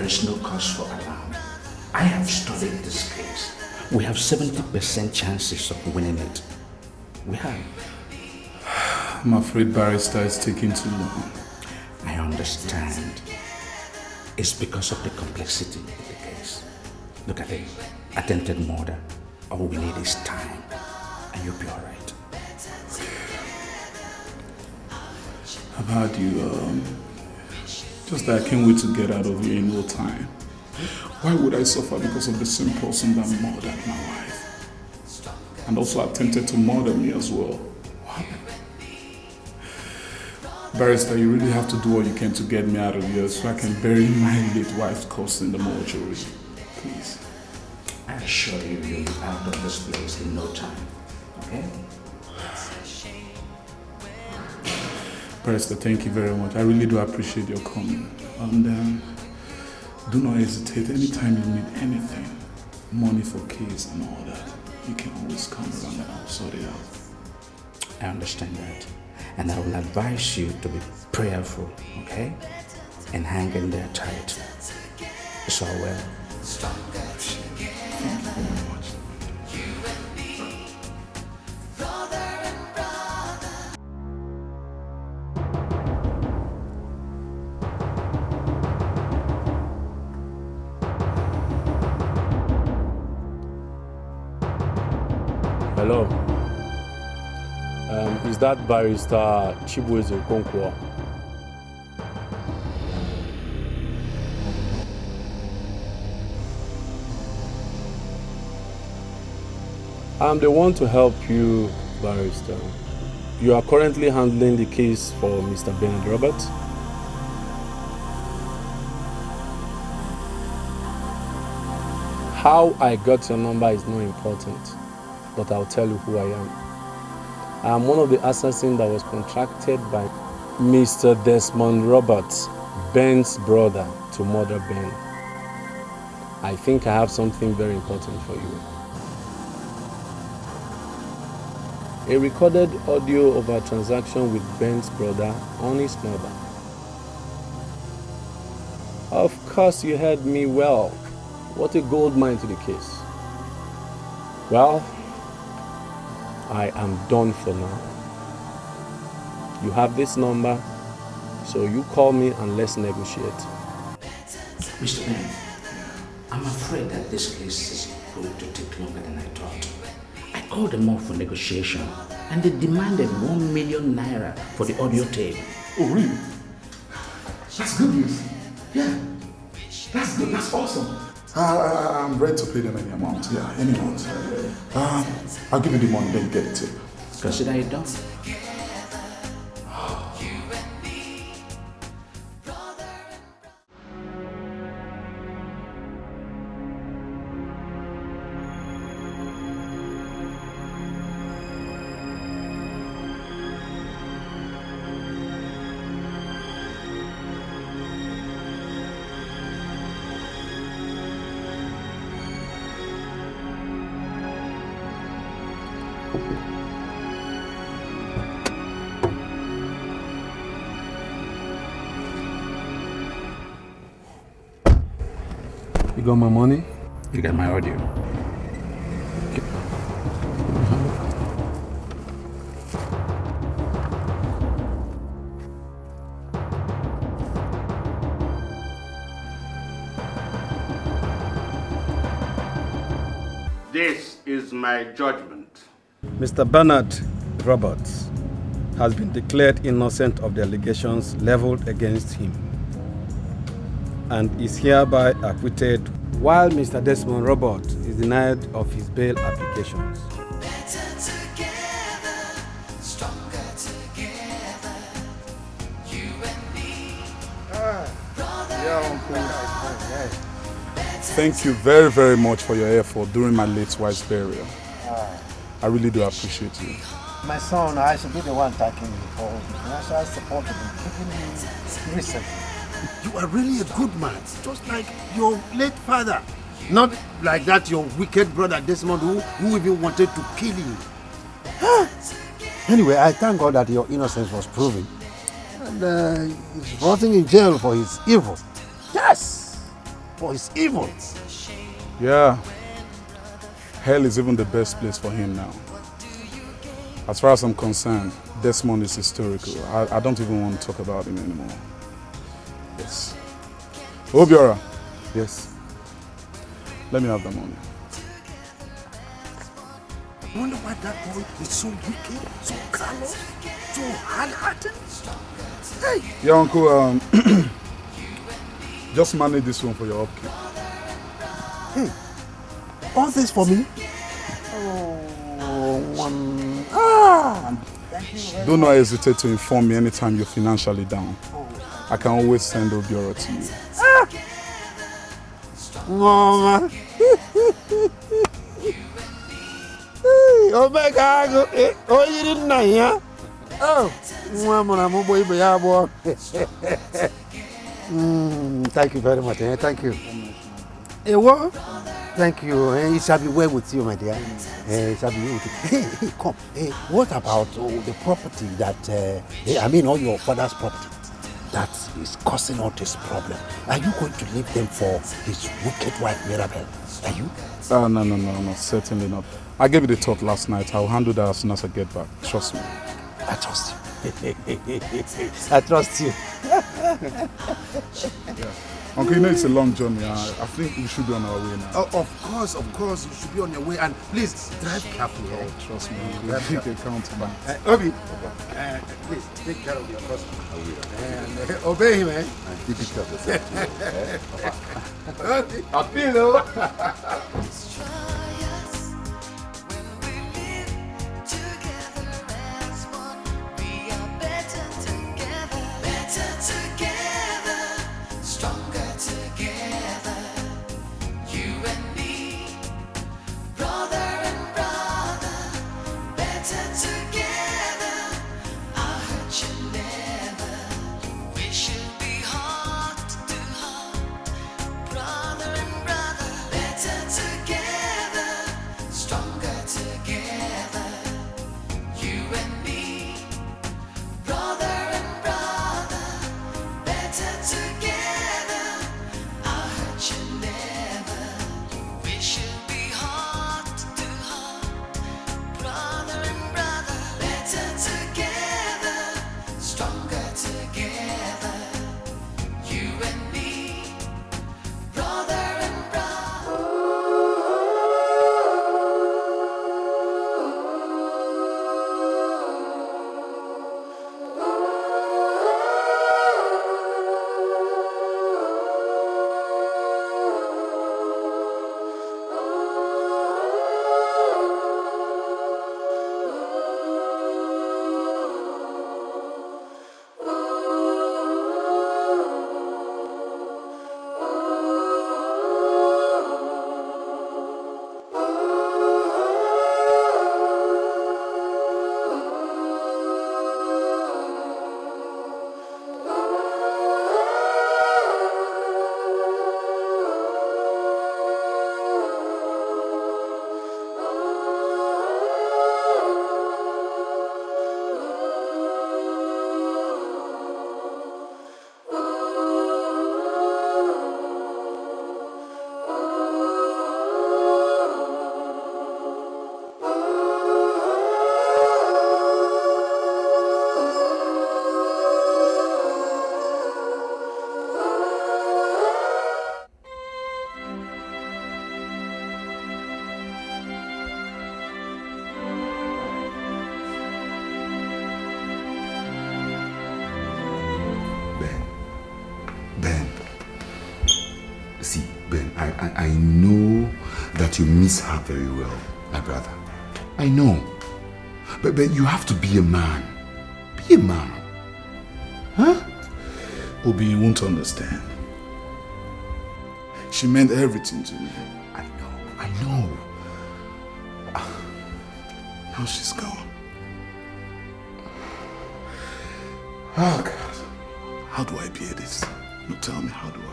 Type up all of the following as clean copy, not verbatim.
is no cause for alarm. I have studied this case. We have 70% chances of winning it. We have. I'm afraid barrister is taking too long. I understand. It's because of the complexity of the case. Look at it. Attempted murder. All we need is time. And you'll be all right. I've had you, just that I can't wait to get out of here in no time. Why would I suffer because of the same person that murdered my wife? And also attempted to murder me as well. What? Barrister, you really have to do all you can to get me out of here so I can bury my late wife's corpse in the mortuary. Please. I assure you, you'll be out of this place in no time. Okay? Barrister, thank you very much. I really do appreciate your coming. And do not hesitate. Anytime you need anything, money for case and all that, you can always come around and I'll sort it out. I understand that. And I will advise you to be prayerful, okay? And hang in there tight. It's all well. Thank you very much. Hello. Is that barrister Chibueze Okonkwo? I'm the one to help you, barrister. You are currently handling the case for Mr. Bernard Roberts. How I got your number is not important, but I'll tell you who I am. I am one of the assassins that was contracted by Mr. Desmond Roberts, Ben's brother, to murder Ben. I think I have something very important for you. A recorded audio of our transaction with Ben's brother on his mother. Of course you heard me well. What a gold mine to the case. Well, I am done for now. You have this number, so you call me and let's negotiate. Mr. Ben, I'm afraid that this case is going to take longer than I thought. I called them up for negotiation and they demanded 1 million naira for the audio tape. Oh, really? That's good news. Yeah, that's good. That's awesome. I'm ready to pay them any amount. Yeah, any amount. I'll give you the money, then you get the tip. Consider it done. You got my money? You got my audio. Okay. This is my judgment. Mr. Bernard Roberts has been declared innocent of the allegations leveled against him and is hereby acquitted, while Mr. Desmond Roberts is denied of his bail applications. Thank you very, very much for your effort during my late wife's burial. I really do appreciate you. My son, I should be the one thanking you for the financial support you've been giving me recently. You are really a good man, just like your late father. Not like that your wicked brother Desmond who even wanted to kill you. Anyway, I thank God that your innocence was proven. And he's rotting in jail for his evil. Yes! for his evil. Yeah. Hell is even the best place for him now. As far as I'm concerned, Desmond is historical. I don't even want to talk about him anymore. Yes. Obiora. Yes. Let me have the money. I wonder why that boy is so wicked, so callous, so hard-hearted. Hey! Yeah, Uncle, just manage this one for your upkeep. Hey, all this for me? Oh, one. Thank you. Do not hesitate to inform me anytime you're financially down. I can always send Obiora to you. Mama. Oh my God! Oh, you didn't know, yeah? Oh, thank you very much. Thank you. Hey, what? Thank you. It shall be well with you, my dear. It shall be well with you. Hey, come. Hey, what about the property that, all your father's property that is causing all this problem? Are you going to leave them for his wicked wife, Mirabel? Are you? No, certainly not. I gave it a thought last night. I'll handle that as soon as I get back. Trust me. I trust you. I trust you. Yeah. Uncle, you know it's a long journey. I think we should be on our way now. Oh, of course, you should be on your way. And please, drive carefully. Trust me. We'll take account of that. Obi, please, take care of your customer. And obey him, eh? And keep it up yourself. I feel I know that you miss her very well, my brother. I know. But you have to be a man. Be a man. Huh? Obi, you won't understand. She meant everything to me. I know. Now she's gone. Oh, God. How do I bear this? You tell me, how do I?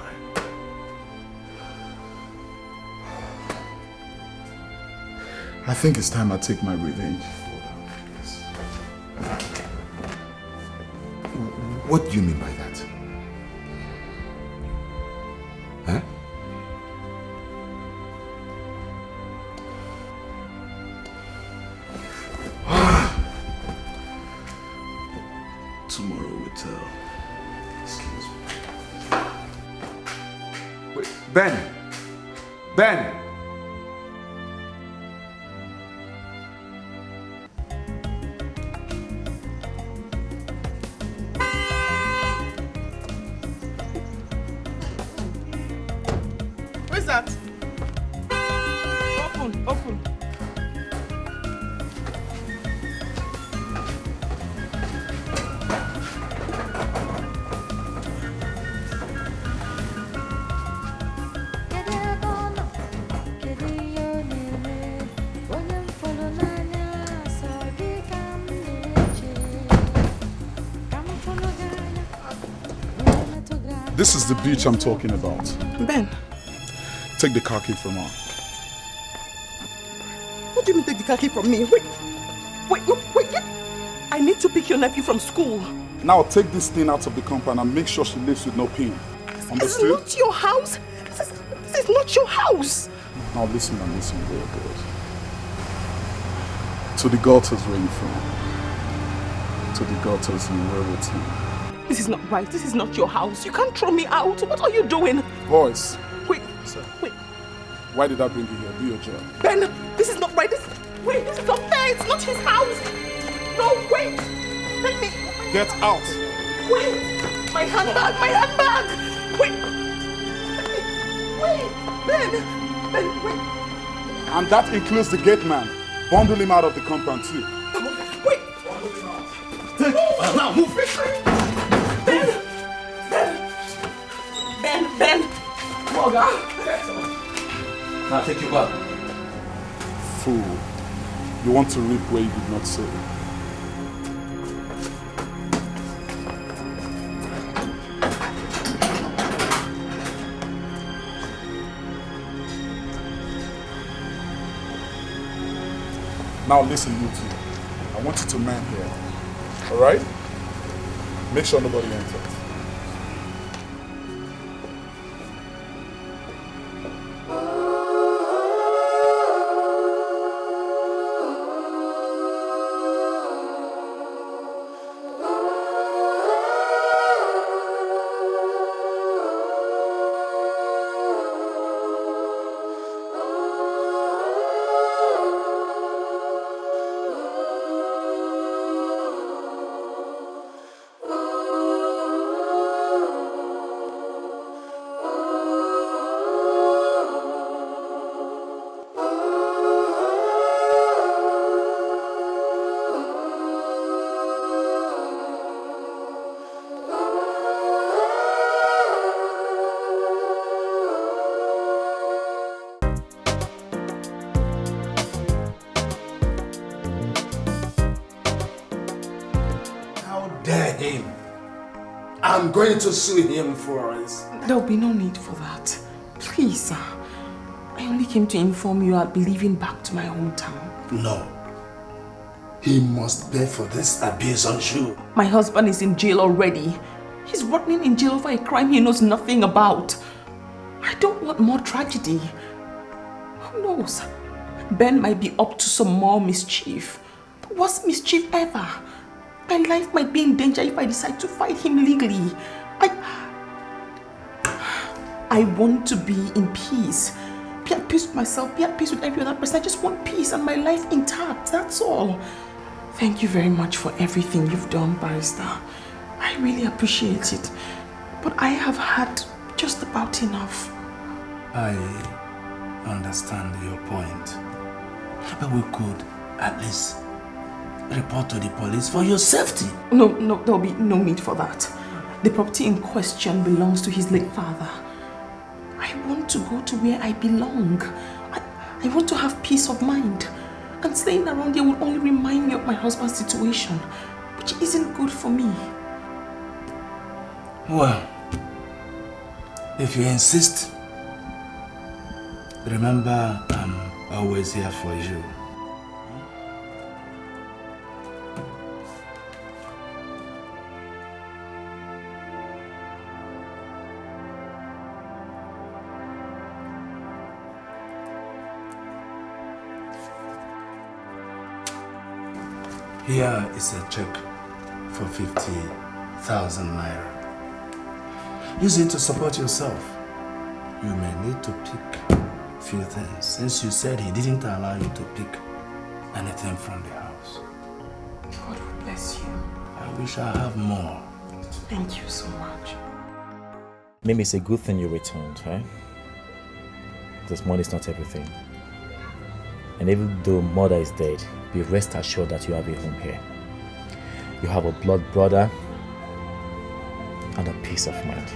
I think it's time I take my revenge. What do you mean by that? Huh? tomorrow we tell. Excuse me. Wait, Ben! Ben! Where's that? Open. This is the beach I'm talking about. Ben, Take the car key from her. what do you mean take the car key from me? Wait. I need to pick your nephew from school. Now take this thing out of the compound and make sure she lives with no pain. This Understood? is not your house. This is not your house. Now listen and listen real good. To the gutters where you from. To the gutters you were with him. This is not right. This is not your house. You can't throw me out. What are you doing? Boys. Wait. Why did I bring you here? Do your job. Ben, this is not right. This is unfair. It's not his house. No, wait. Let me. Get out. Wait. My handbag. Wait. Wait. Ben, wait. And that includes the gate man. Bundle him out of the compound too. Wait. Now move. Ben. Morgan. Now take you back. Fool. You want to reap where you did not sow. Now listen, you two. I want you to man here. Alright? Make sure nobody enters. I'm going to sue him, Florence. There'll be no need for that. Please, sir. I only came to inform you I'll be leaving back to my hometown. No. He must pay for this abuse on you. My husband is in jail already. He's rotting in jail for a crime he knows nothing about. I don't want more tragedy. Who knows? Ben might be up to some more mischief. The worst mischief ever. My life might be in danger if I decide to fight him legally. I want to be in peace. Be at peace with myself, be at peace with every other person. I just want peace and my life intact, that's all. Thank you very much for everything you've done, Barrister. I really appreciate it. But I have had just about enough. I understand your point. But we could at least report to the police for your safety. No, there'll be no need for that. The property in question belongs to his late father. I want to go to where I belong. I want to have peace of mind. And staying around here will only remind me of my husband's situation, which isn't good for me. Well, if you insist, remember I'm always here for you. Here is a check for 50,000 naira. Use it to support yourself. You may need to pick a few things, since you said he didn't allow you to pick anything from the house. God bless you. I wish I have more. Thank you so much. Maybe it's a good thing you returned, right? Because money is not everything. And even though mother is dead, be rest assured that you have a home here. You have a blood brother and a peace of mind.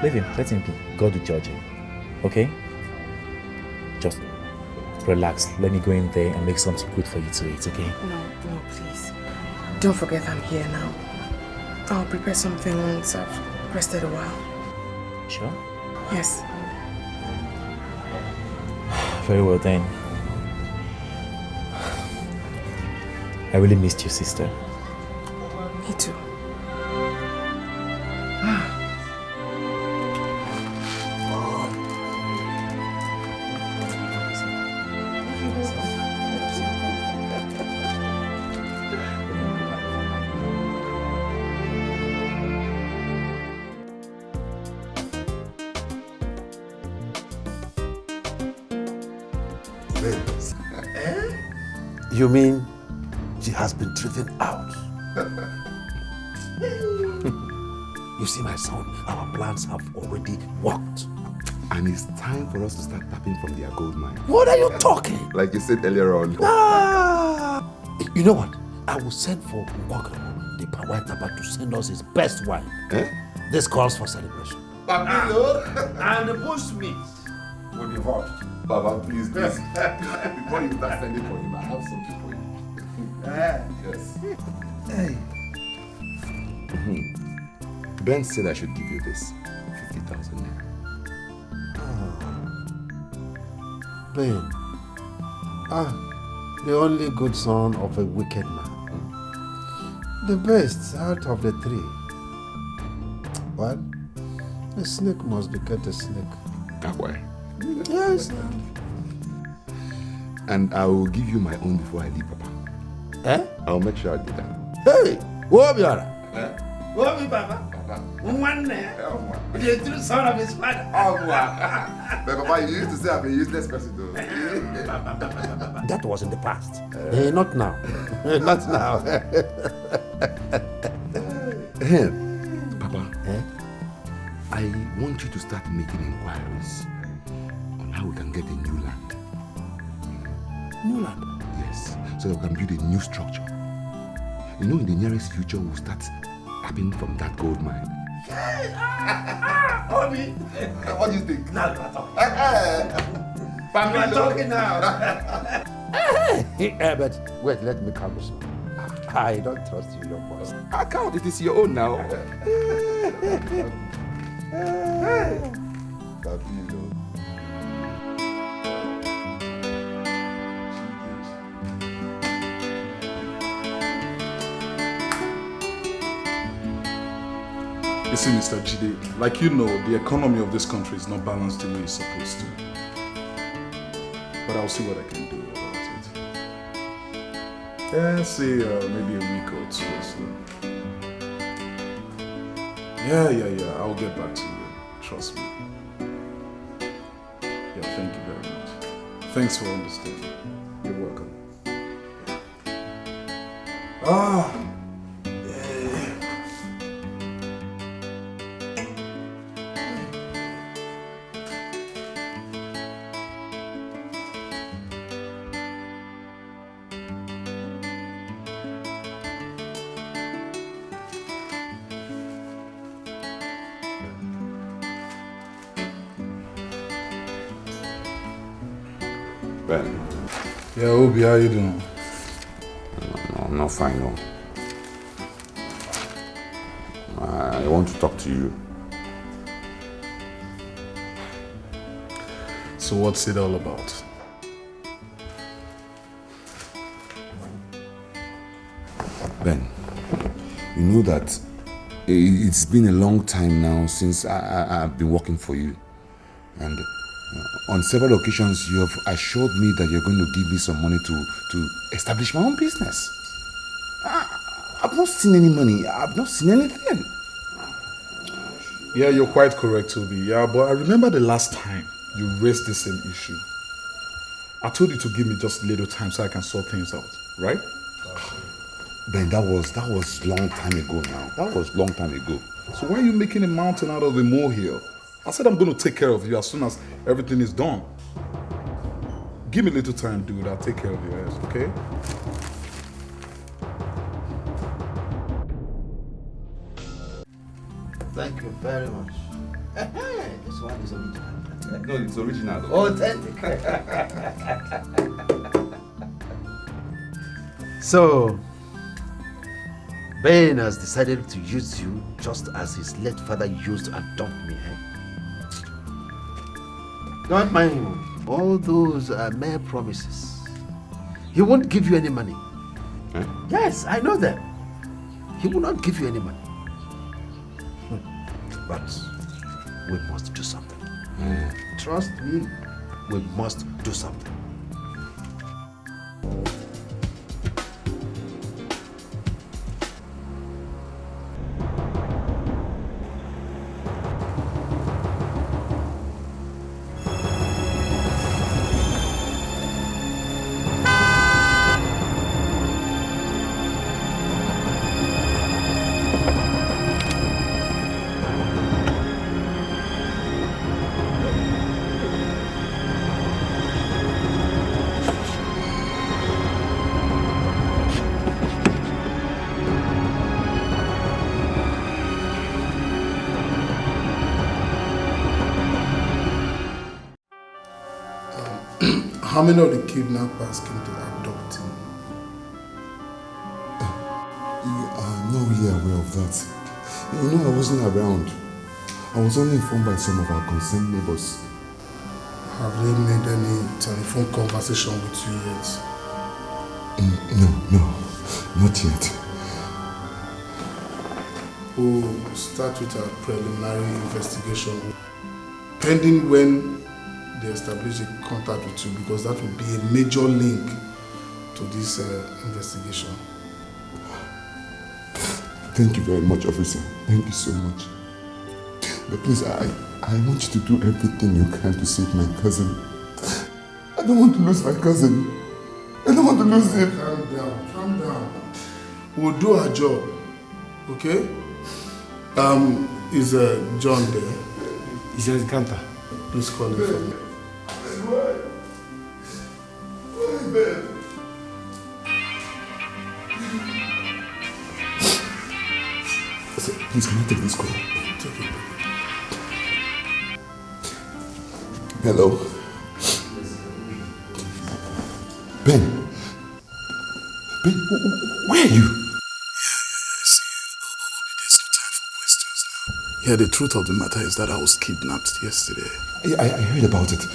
Leave him, let him be. God will judge him. Okay? Just relax. Let me go in there and make something good for you to eat, okay? No, please. Don't forget I'm here now. I'll prepare something once I've rested a while. Sure? Yes. Very well then. I really missed you, sister. Me too. You mean she has been driven out? You see, my son, our plans have already worked. And it's time for us to start tapping from their gold mine. What are you talking? Like you said earlier on. You know what? I will send for Wakro, the white tapa, to send us his best wine. This calls for celebration. Papilo and the bush meat will be hot. Baba, please. Before you start sending for him, I have something for you. Yes. Hey. Ben said I should give you this 50,000 naira. Ben, the only good son of a wicked man. The best out of the three. Well, a snake must be kept a snake. That way. Yes. And I will give you my own before I leave, Papa. I'll make sure I do that. Hey, Wobiara. Wobi Baba. One the true son of his father. But Papa, you used to say I'm a useless person though. That was in the past. Not now. Not now. Papa, I want you to start making inquiries on how we can get a new land. New land? Yes, so that we can build a new structure. You know, in the nearest future, we'll start tapping from that gold mine. Obi, what do you think? Now you are talking now. But wait, let me calm this. I don't trust you, your boss. I can't. It is your own now. You see, Mr. Jide, like you know, the economy of this country is not balanced the way it's supposed to. But I'll see what I can do about it. Say maybe a week or two or so. Yeah, I'll get back to you. Trust me. Yeah, thank you very much. Thanks for understanding. You're welcome. Ben. Yeah, Obi, how you doing? No, I'm not fine, no. I want to talk to you. So what's it all about? Ben, you know that it's been a long time now since I've been working for you. And on several occasions, you have assured me that you're going to give me some money to establish my own business. I've not seen any money. I've not seen anything. Yeah, you're quite correct, Toby. Yeah, but I remember the last time you raised the same issue. I told you to give me just a little time so I can sort things out, right? Ben, that was long time ago now. That was long time ago. So why are you making a mountain out of a molehill? I said I'm going to take care of you as soon as everything is done. Give me a little time, dude. I'll take care of your ass, okay? Thank you very much. This one is original. No, it's original. Authentic. So, Ben has decided to use you just as his late father used to adopt me. Don't mind him. All those are mere promises. He won't give you any money. Eh? Yes, I know that. He will not give you any money. But we must do something. Trust me, we must do something. How many of the kidnappers came to abduct him? You are not really aware of that. You know, I wasn't around. I was only informed by some of our concerned neighbors. Have they made any telephone conversation with you yet? No, not yet. We'll start with a preliminary investigation, pending when they establish a contact with you, because that will be a major link to this investigation. Thank you very much, officer. Thank you so much. But please, I want you to do everything you can to save my cousin. I don't want to lose my cousin. I don't want to lose him. Calm down. We'll do our job, okay? Is John there? He's at the counter. Please call him for me. Why Ben? Please, can I take this call? Take it. Hello? Ben, where are you? Yeah, the truth of the matter is that I was kidnapped yesterday. I heard about it.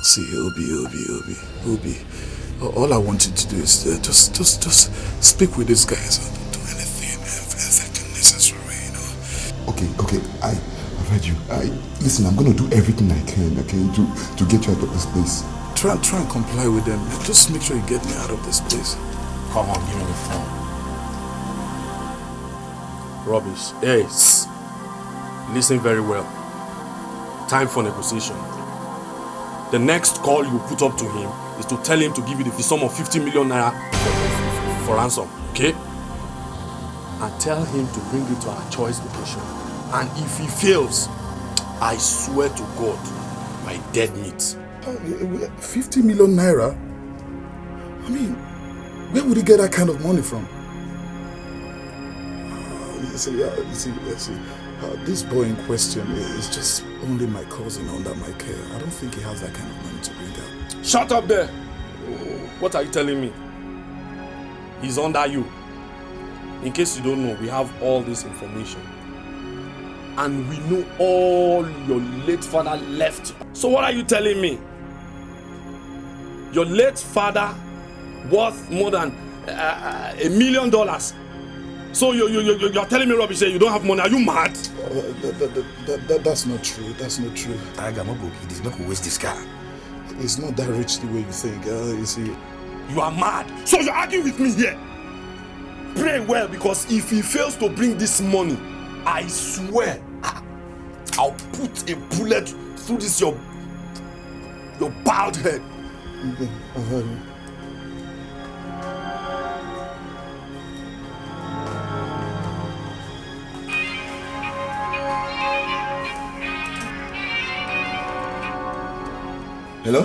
See, it'll be. All I want you to do is just speak with these guys. Don't do anything necessary, you know. Okay, I've heard you. Listen, I'm gonna do everything I can, okay, to get you out of this place. Try and comply with them. Just make sure you get me out of this place. Come on, give me the phone. Rubbish. Hey, listen very well. Time for negotiation. The next call you put up to him is to tell him to give you the sum of 50 million naira for ransom, okay? And tell him to bring you to our choice location. And if he fails, I swear to God, my dead meat. 50 million naira? I mean, where would he get that kind of money from? This boy in question is just only my cousin under my care. I don't think he has that kind of money to bring out. Shut up there! What are you telling me? He's under you. In case you don't know, we have all this information. And we know all your late father left. So what are you telling me? Your late father worth more than $1 million. So you're telling me rubbish that you don't have money? Are you mad? That's not true. That's not true. Tiger, no go. He's not going to waste this car. It's not that rich the way you think. You see, You are mad. So you're arguing with me here. Pray well, because if he fails to bring this money, I swear I'll put a bullet through this your bald head. Okay, I've heard you. Hello?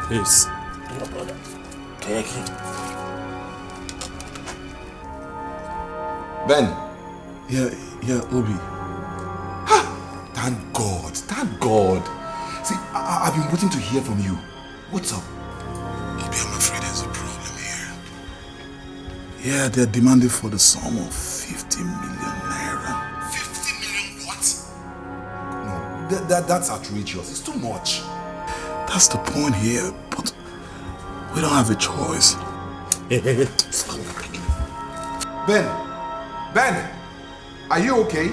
Yes. Hello, brother. Dikeh. Ben. Yeah, Obi. Thank God. See, I've been waiting to hear from you. What's up? Obi, I'm afraid there's a problem here. Yeah, they're demanding for the sum of 50 million naira. 50 million what? No, that's outrageous. It's too much. That's the point here, but we don't have a choice. Ben, are you okay?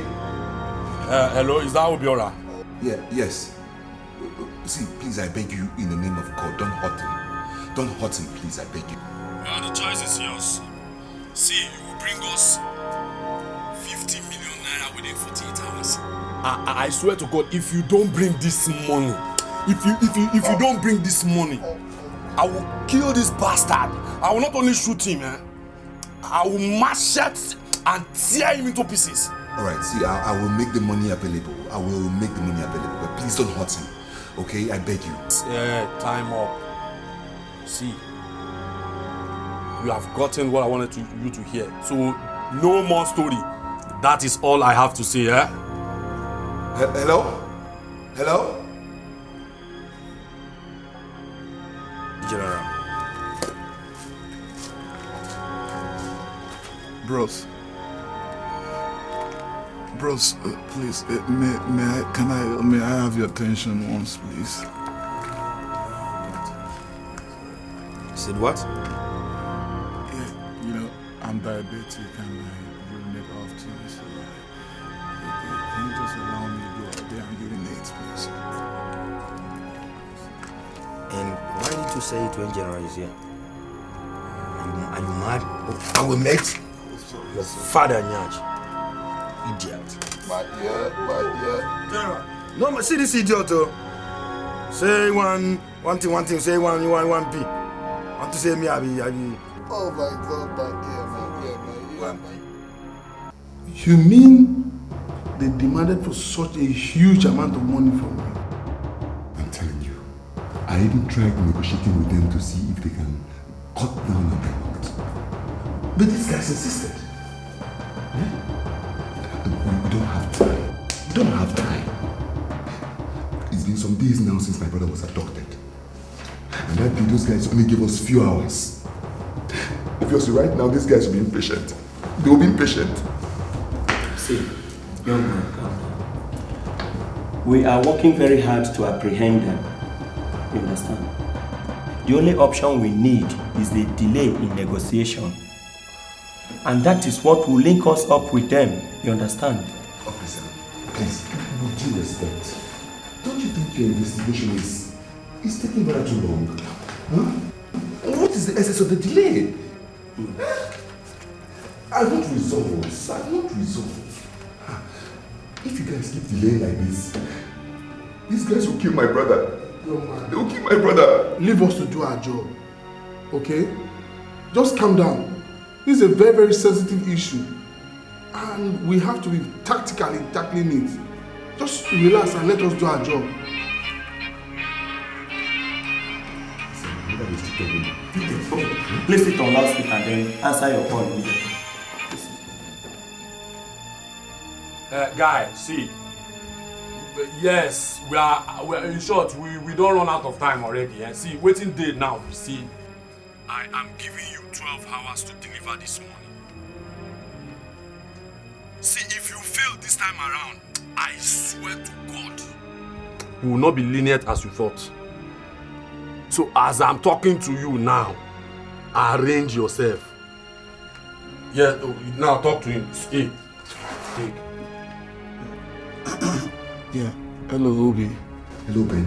Hello, is that Obiora? Yes. See, please, I beg you, in the name of God, don't hurt him. Don't hurt him, please, I beg you. Well, the choice is yours. See, you will bring us 50 million naira within 48 hours. I swear to God, if you don't bring this money, if you don't bring this money, I will kill this bastard. I will not only shoot him, I will machete and tear him into pieces. Alright, see, I will make the money available. But please don't hurt him. Okay, I beg you. Yeah, time up. See, you have gotten what I wanted you to hear. So, no more story. That is all I have to say, Hello? General. Bros, please, may I have your attention once, please? You said what? Yeah, I'm diabetic and I urinate often, so can you just allow me to go out there and urinate, please? And why did you say it when General is here? Are you mad? I will make your father Nyaj. Idiot. My dear. General. No, but see this idiot. Say one thing, say one P. Want to say me, I be. Oh my God, my dear. You mean they demanded for such a huge amount of money from me? I'm telling you, I even tried negotiating with them to see if they can cut down on the amount. But these guys insisted. We don't have time. It's been some days now since my brother was abducted. And that day, those guys only gave us few hours. Obviously, right now, these guys will be impatient. They will be impatient. See, young man, calm down. We are working very hard to apprehend them. You understand? The only option we need is the delay in negotiation. And that is what will link us up with them. You understand? Officer, please, with due respect, don't you think your investigation is taking very too long? Huh? What is the essence of the delay? I want results. If you guys keep delaying like this, these guys will kill my brother. No, man. They will kill my brother. Leave us to do our job. Okay? Just calm down. This is a very, very sensitive issue. And we have to be tactical in tackling it. Just relax and let us do our job. Place it on loudspeaker and then answer your call immediately. Guy, see. Yes, we are in short, we don't run out of time already. See, waiting day now. See, I am giving you 12 hours to deliver this money. See, if you fail this time around, I swear to God, we will not be lenient as you thought. So as I'm talking to you now, arrange yourself. Yeah, now talk to him. Hey. Yeah. Hello, Obi. Hello, Ben.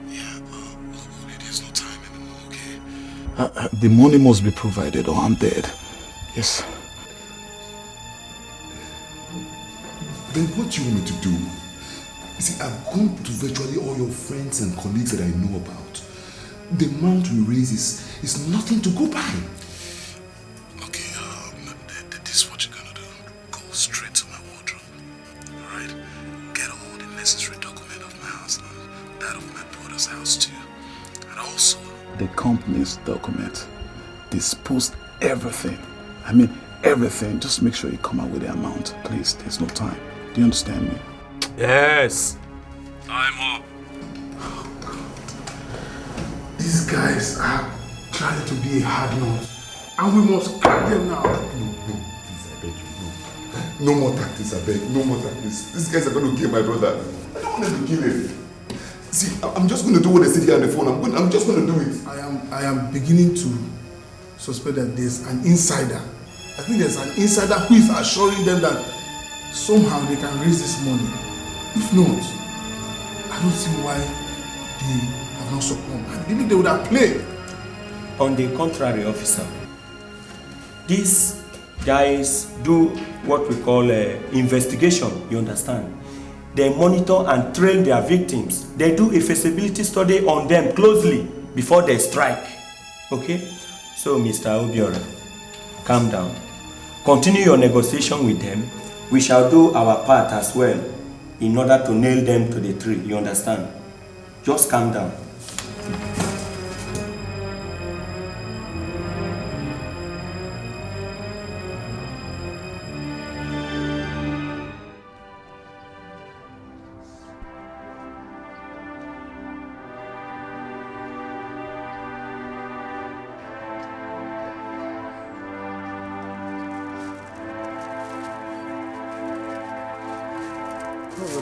Yeah, Obi, there's no time anymore, okay? The money must be provided or I'm dead. Yes. Then what do you want me to do? You see, I've gone to virtually all your friends and colleagues that I know about. The amount we raise is nothing to go by. Okay, this is what you're gonna do. Go straight to my wardrobe. Alright? Get all the necessary document of my house and that of my brother's house too. And also the company's document. Dispose everything. I mean everything. Just make sure you come out with the amount. Please, there's no time. Do you understand me? Yes. I'm up. Oh, God. These guys are trying to be a hard nose. And we must crack them now. No, please, I beg you, no. No more tactics, I beg. No more tactics. These guys are going to kill my brother. I don't want them to kill him. See, I'm just going to do what they said here on the phone. I'm just going to do it. I am beginning to suspect that there's an insider. I think there's an insider who is assuring them that somehow they can raise this money. If not, I don't see why they have not succumbed. I believe they would have played. On the contrary, officer, these guys do what we call investigation, you understand? They monitor and train their victims. They do a feasibility study on them closely before they strike. Okay? So, Mr. Obiora, calm down. Continue your negotiation with them. We shall do our part as well in order to nail them to the tree, you understand? Just calm down.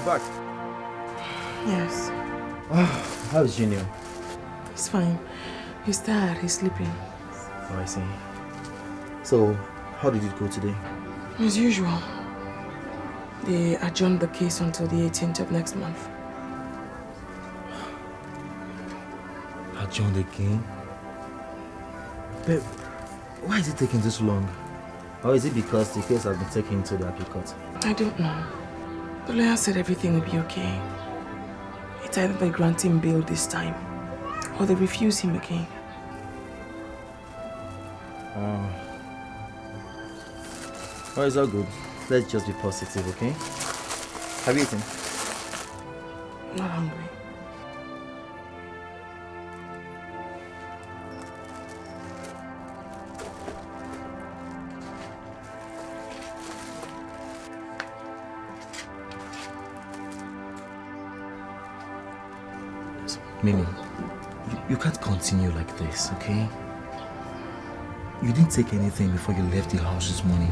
Back. Yes. How is Junior? He's fine. He's tired. He's sleeping. Oh, I see. So, how did it go today? As usual. They adjourned the case until the 18th of next month. Adjourned again? But why is it taking this long? Or is it because the case has been taken to the appeal court? I don't know. The lawyer said everything will be okay. It's either they grant him bail this time, or they refuse him again. Well, it's all good. Let's just be positive, okay? Have you eaten? Not hungry. Mimi, you can't continue like this, okay? You didn't take anything before you left the house this morning.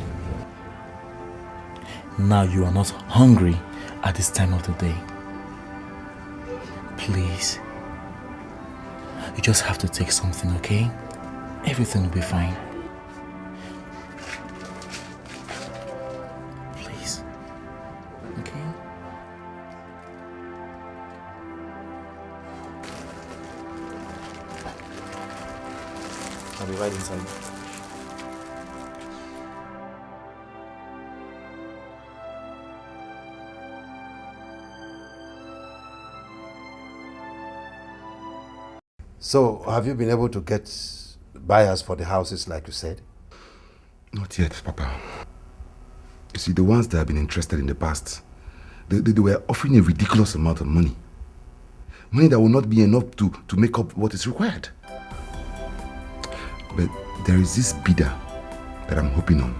Now you are not hungry at this time of the day. Please. You just have to take something, okay? Everything will be fine. Please. Okay? I'll be right inside. So, have you been able to get buyers for the houses like you said? Not yet, Papa. You see, the ones that have been interested in the past, they were offering a ridiculous amount of money. Money that will not be enough to make up what is required. But there is this bidder that I'm hoping on.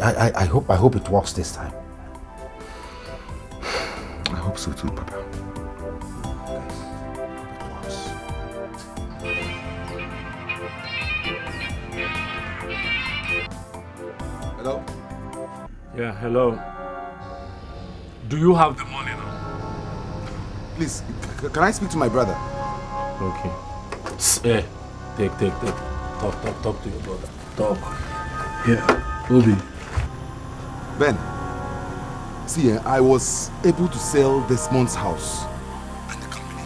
I hope it works this time. I hope so too, Papa. Hello? Yeah, hello. Do you have the money now? Please, can I speak to my brother? Okay. Hey, take. Talk to your brother. Talk. Yeah, Obi. Ben, see, I was able to sell this month's house and the company.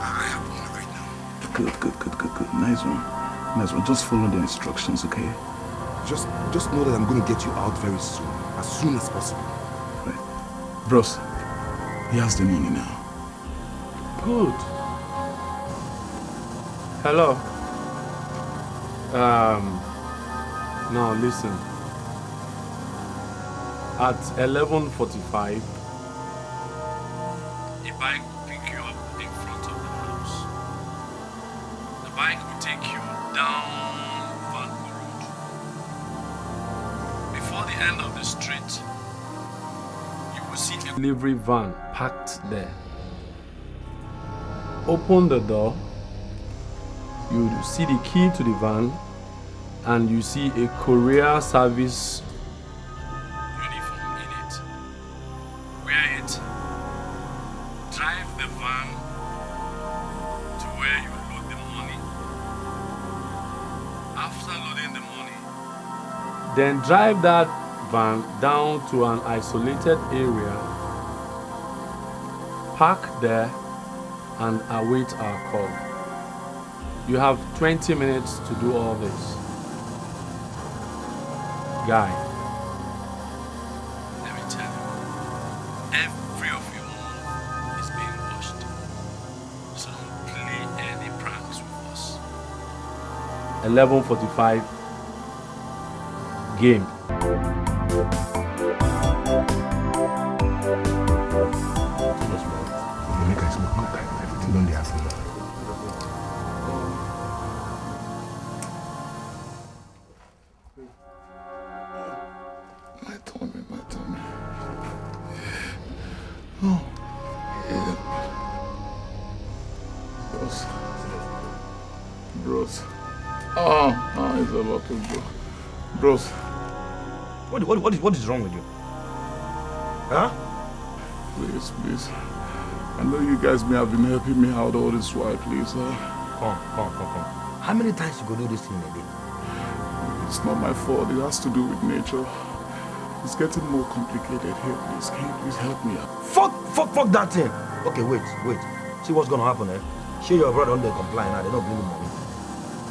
I have Good. Nice one. Just follow the instructions, okay? Just know that I'm going to get you out very soon. As soon as possible. Right. Bros, he has the money now. Good. Hello. Now listen. At 11:45, a bike will pick you up in front of the house. The bike will take you down Vanco Road. Before the end of the street, you will see a delivery van parked there. Open the door. You see the key to the van, and you see a courier service uniform in it. Wear it. Drive the van to where you load the money. After loading the money, then drive that van down to an isolated area, park there, and await our call. You have 20 minutes to do all this. Guy, let me tell you, every of your move is being watched. So don't play any pranks with us. 11:45 game. My tummy. Oh, yeah. Bros. Oh, it's about to go. Bros. What is wrong with you? Huh? Please. I know you guys may have been helping me out all this while, please. Come. How many times you go do this thing a day? It's not my fault. It has to do with nature. It's getting more complicated here, please. Can you please help me out? Fuck that thing. Okay, wait. See what's gonna happen, eh? Share your brother under comply now, they don't bring the money.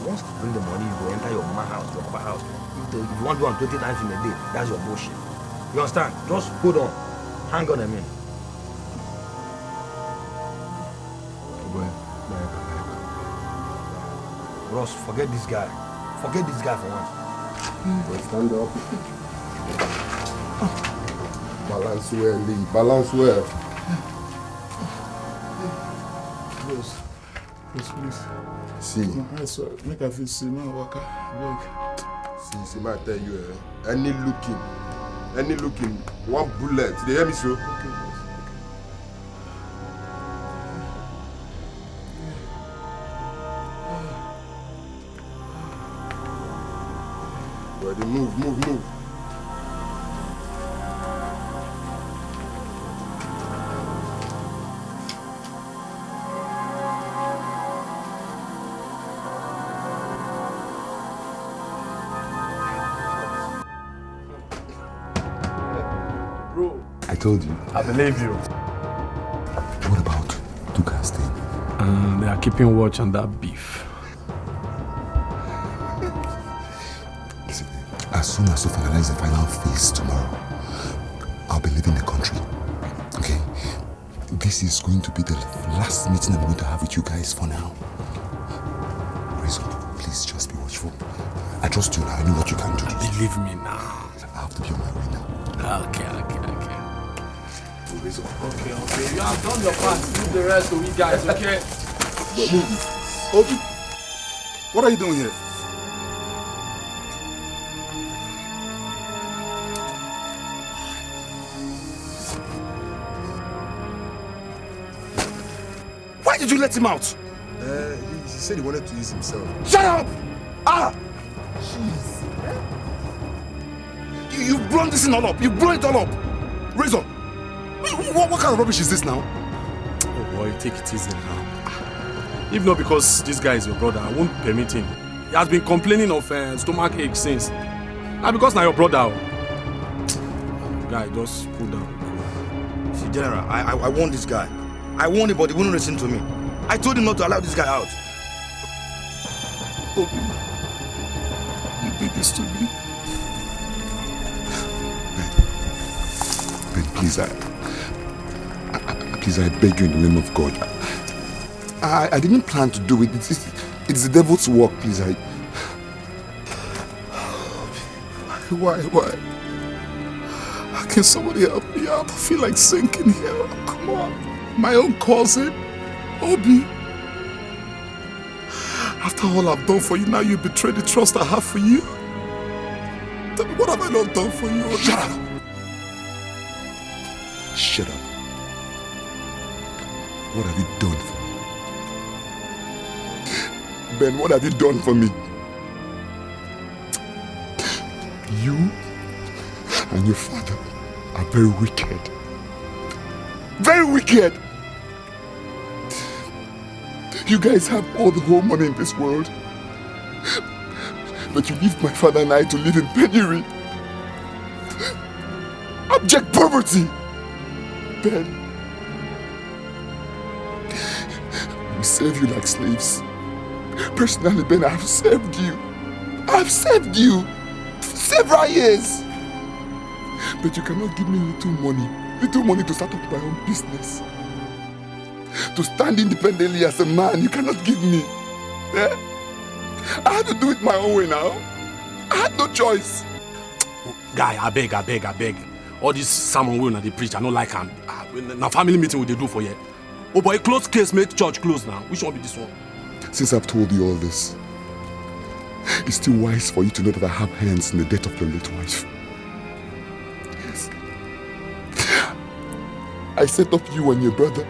Once you bring the money, you go enter your mama house, your papa house. If you want to do it 20 times in a day, that's your bullshit. You understand? Just hold on. Hang on a minute. Ross, forget this guy. Forget this guy for once. Stand up. Balance well, Lee. Balance well. Please. See. Make I feel see now, Waka. See, I tell you, any looking, one bullet. They hear me, so? Okay. Ready, move. Bro. I told you. I believe you. What about Dikeh's thing? They are keeping watch on that beef. Listen, as soon as we finalize the final phase tomorrow, I'll be leaving the country. Okay? This is going to be the last meeting I'm going to have with you guys for now. Rizzo, please just be watchful. I trust you now. I know what you can do. Believe me now. I have to be on my way now. Okay. Rizzo. Okay. You have done your part. Leave the rest to we guys, okay? Obi, what are you doing here? Why did you let him out? He said he wanted to use himself. Shut up! Jeez. You've blown this thing all up. You've blown it all up. Razor, what kind of rubbish is this now? Oh boy, take it easy now. If not because this guy is your brother, I won't permit him. He has been complaining of stomach ache since. Now because now your brother. Guy, just cool down. See, General, I warned this guy. I warned him, but he wouldn't listen to me. I told him not to allow this guy out. Obi, you did this to me. Ben, please, please, I beg you in the name of God. I didn't plan to do it. It's the devil's work, please. Why? How can somebody help me out? I feel like sinking here. Oh, come on. My own cousin, Obi. After all I've done for you, now you betray the trust I have for you. Tell me, what have I not done for you, Obi? Shut up. Shut up. What have you done for me? Ben, what have you done for me? You and your father are very wicked. Very wicked! You guys have all the whole money in this world. But you leave my father and I to live in penury. Abject poverty! Ben, we serve you like slaves. Personally, Ben, I have served you. I have served you for several years. But you cannot give me little money to start up my own business. To stand independently as a man, you cannot give me. Eh? I had to do it my own way now. I had no choice. Guy, I beg. All this sermon wey they preach, I don't like him. Now family meeting what they do for you. Oh boy, close case, make church close now. Which one be this one? Since I've told you all this, it's still wise for you to know that I have hands in the death of your late wife. Yes. I set up you and your brother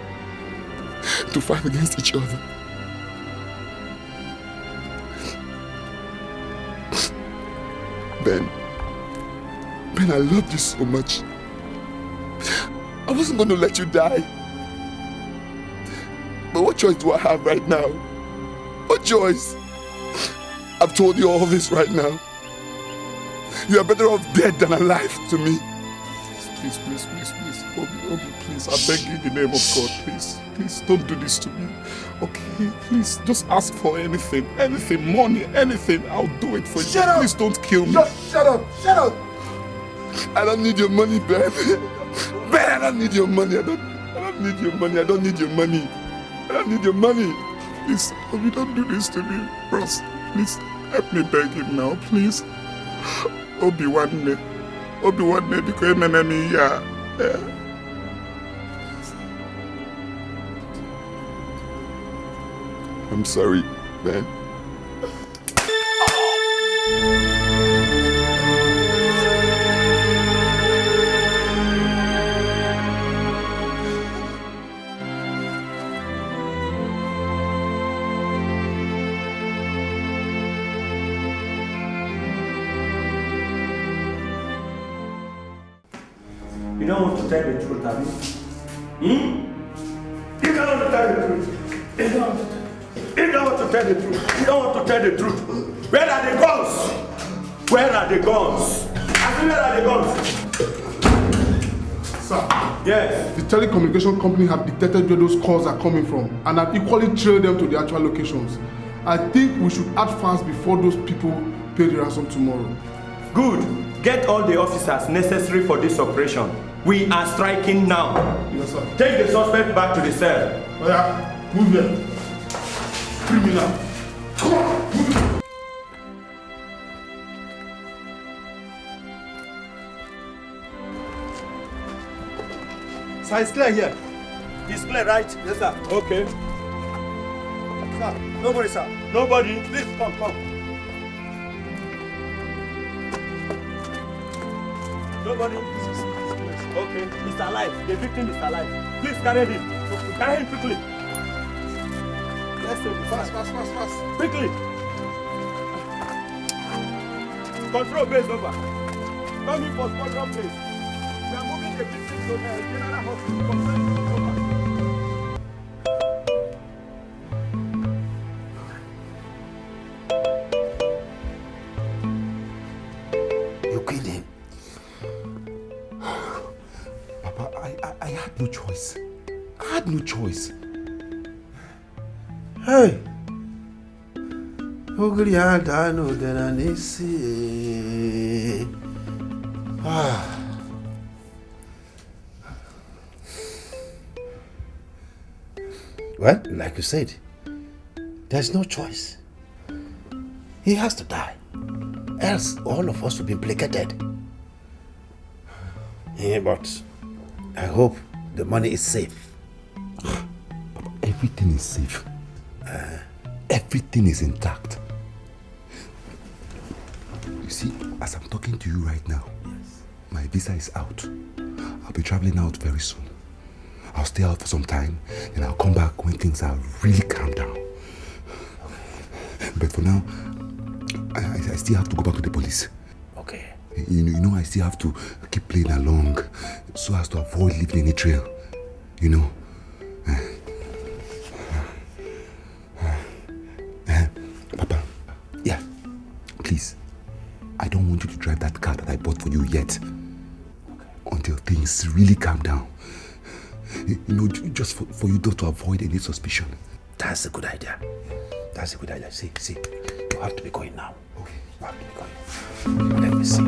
to fight against each other. Ben, I loved you so much. I wasn't going to let you die. But what choice do I have right now? What choice? I've told you all this right now. You are better off dead than alive to me. Please. Obi, please. I beg you in the name of God, please. Please don't do this to me. Okay, please, just ask for anything, money, anything. I'll do it for you. Shut up! Please don't kill me. Just shut up! I don't need your money, Ben. Ben, I don't need your money. I don't need your money. Please, Obi, don't do this to me. Bros, please, help me beg him now, please. Obi, one day, because yeah. I'm sorry, Ben. You don't want to tell the truth, have you? You don't want to tell the truth. You don't want to tell the truth. You don't want to tell the truth. Where are the guns? Where are the guns? Sir. Yes. The telecommunication company have detected where those calls are coming from and have equally trailed them to the actual locations. I think we should act fast before those people pay the ransom tomorrow. Good. Get all the officers necessary for this operation. We are striking now. Yes, sir. Take the suspect back to the cell. Oh yeah, move here. Criminal. Come on, move here. Sir, it's clear here. It's clear, right? Yes, sir. Okay. Sir, nobody, sir. Nobody? Please, come. Nobody? Okay, he's alive. The victim is alive. Please carry him. Carry him quickly. Let's take it. Fast. Quickly. Control base over. Come in for control base. We are moving the victim to the general hospital. You killed him. Papa, I had no choice. I had no choice. Hey! Well, like you said, there's no choice. He has to die. Else all of us will be implicated. Yeah, but I hope the money is safe. Everything is safe. Everything is intact. You see, as I'm talking to you right now, my visa is out. I'll be traveling out very soon. I'll stay out for some time, and I'll come back when things are really calmed down. But for now, I still have to go back to the police. Okay. You know, I still have to keep playing along so as to avoid leaving any trail. You know? Papa. Yeah. Please. I don't want you to drive that car that I bought for you yet. Okay. Until things really calm down. You know, just for you to avoid any suspicion. That's a good idea. That's a good idea. See, you have to be going now. Okay. You have to be going. Let me see.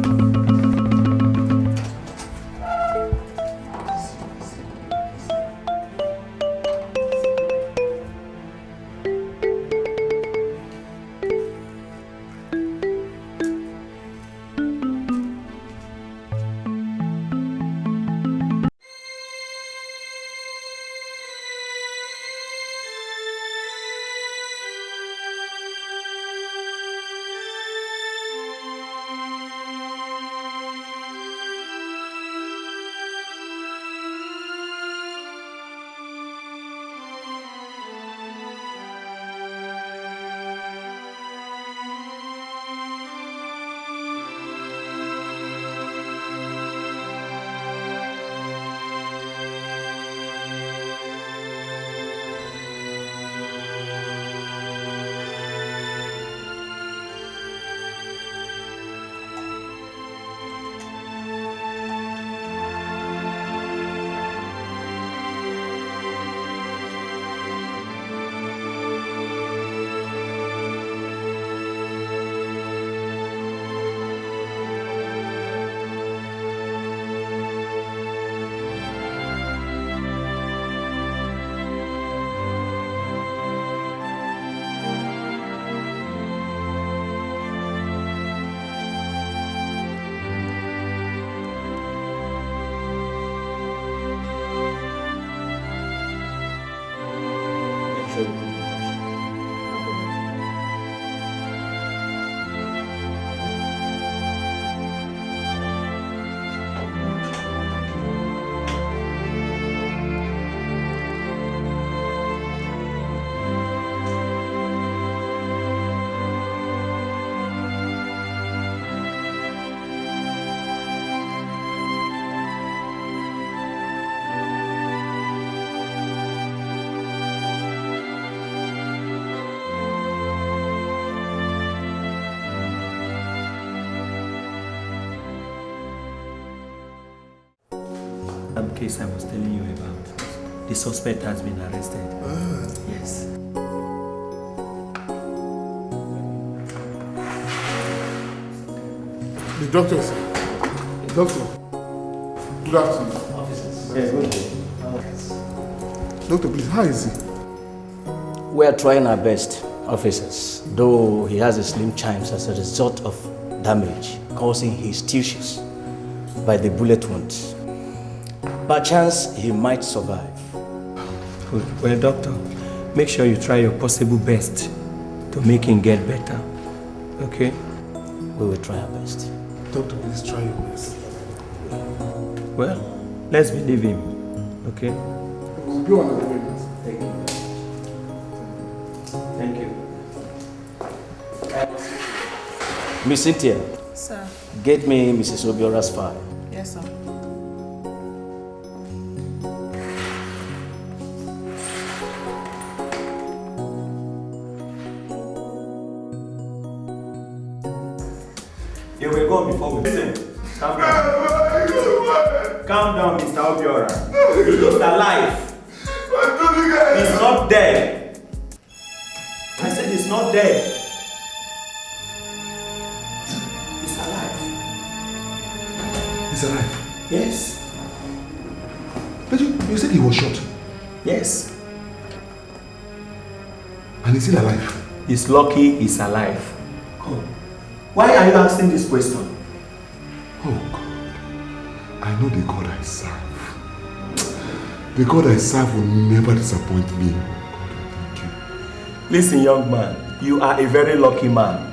Case I was telling you about. The suspect has been arrested. Yes. The doctor, sir. Doctor. Good afternoon. Officers. Yeah, good day. Doctor, please, how is he? We are trying our best, officers, though he has a slim chance as a result of damage causing his tissues by the bullet wounds. By chance, he might survive. Good. Well, doctor, make sure you try your possible best to make him get better. Okay? We will try our best. Doctor, please try your best. Well, let's believe him. Okay? We'll go on the way. Thank you. Miss Cynthia. Sir. Get me Mrs. Obiora's file. Yes, sir. You will go before we listen. Calm down. Calm down, Mr. Obiora. He's alive. He's not dead. I said he's not dead. He's alive? Yes. But you said he was shot. Yes. And he's still alive? He's lucky he's alive. Oh. Why are you asking this question? Oh God. I know the God I serve. The God I serve will never disappoint me. God, thank you. Listen, young man, you are a very lucky man.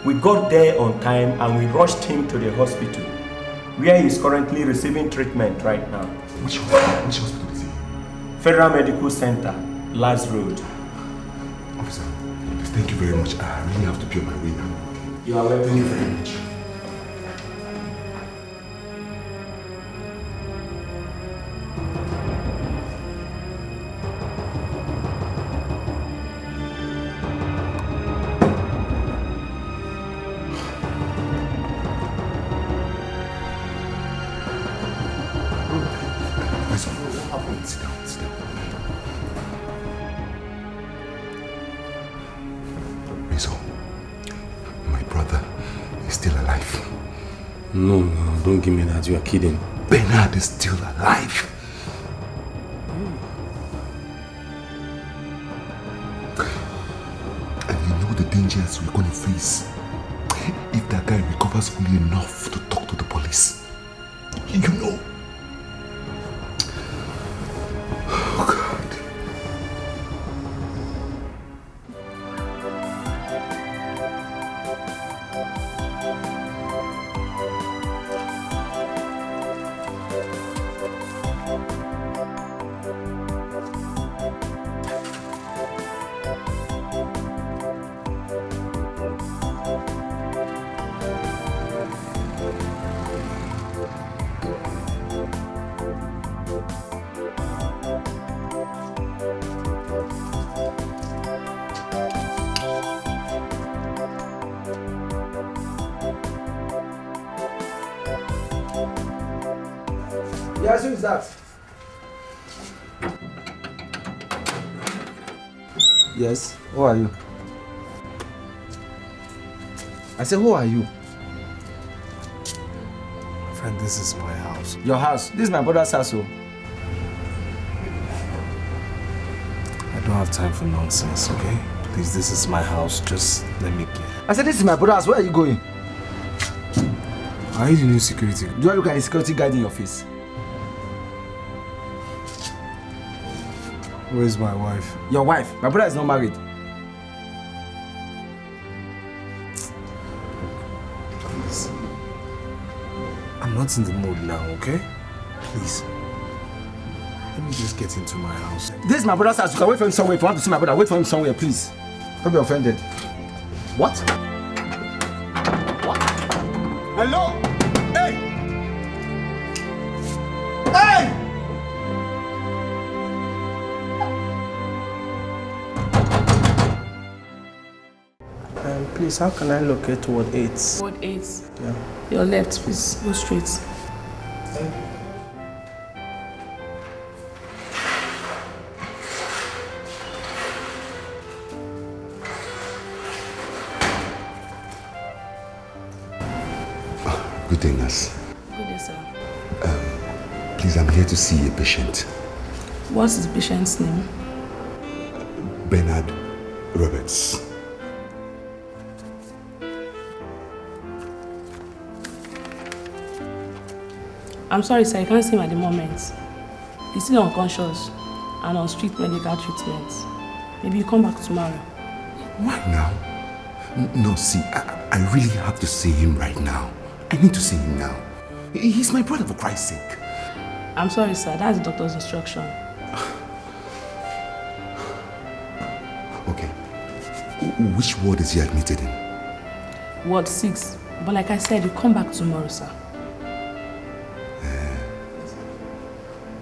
We got there on time and we rushed him to the hospital, where he is currently receiving treatment right now. Which hospital is he? Federal Medical Center, Last Road. Officer, please, thank you very much. I really have to be on my way now. You are welcome. Thank you very much. No, don't give me that. You are kidding. Bernard is still alive. And you know the dangers we're going to face if that guy recovers fully enough to talk to the police. You know. Oh, God. Yes, who is that? Yes, who are you? I said, who are you? Friend, this is my house. Your house? This is my brother's house. I don't have time for nonsense, okay? Please, this is my house. Just let me get. I said, this is my brother's house. Where are you going? Are you the new security? Do I look like a security guard in your face? Where's my wife? Your wife? My brother is not married. Please. I'm not in the mood now, okay? Please. Let me just get into my house. This is my brother's house. You can wait for him somewhere. If you want to see my brother, wait for him somewhere, please. Don't be offended. What? What? Hello? Hey! Hey! Please, how can I locate Ward 8? Ward 8? Yeah. Your left, please. Go straight. Thank you. Good day, nurse. Good day, sir. Please, I'm here to see a patient. What's his patient's name? Bernard Roberts. I'm sorry, sir. I can't see him at the moment. He's still unconscious and on street medical treatment. Maybe you come back tomorrow. Why now? No, see, I really have to see him right now. I need to see him now. He's my brother, for Christ's sake. I'm sorry, sir. That's the doctor's instruction. Okay. Which ward is he admitted in? Ward 6. But like I said, you come back tomorrow, sir.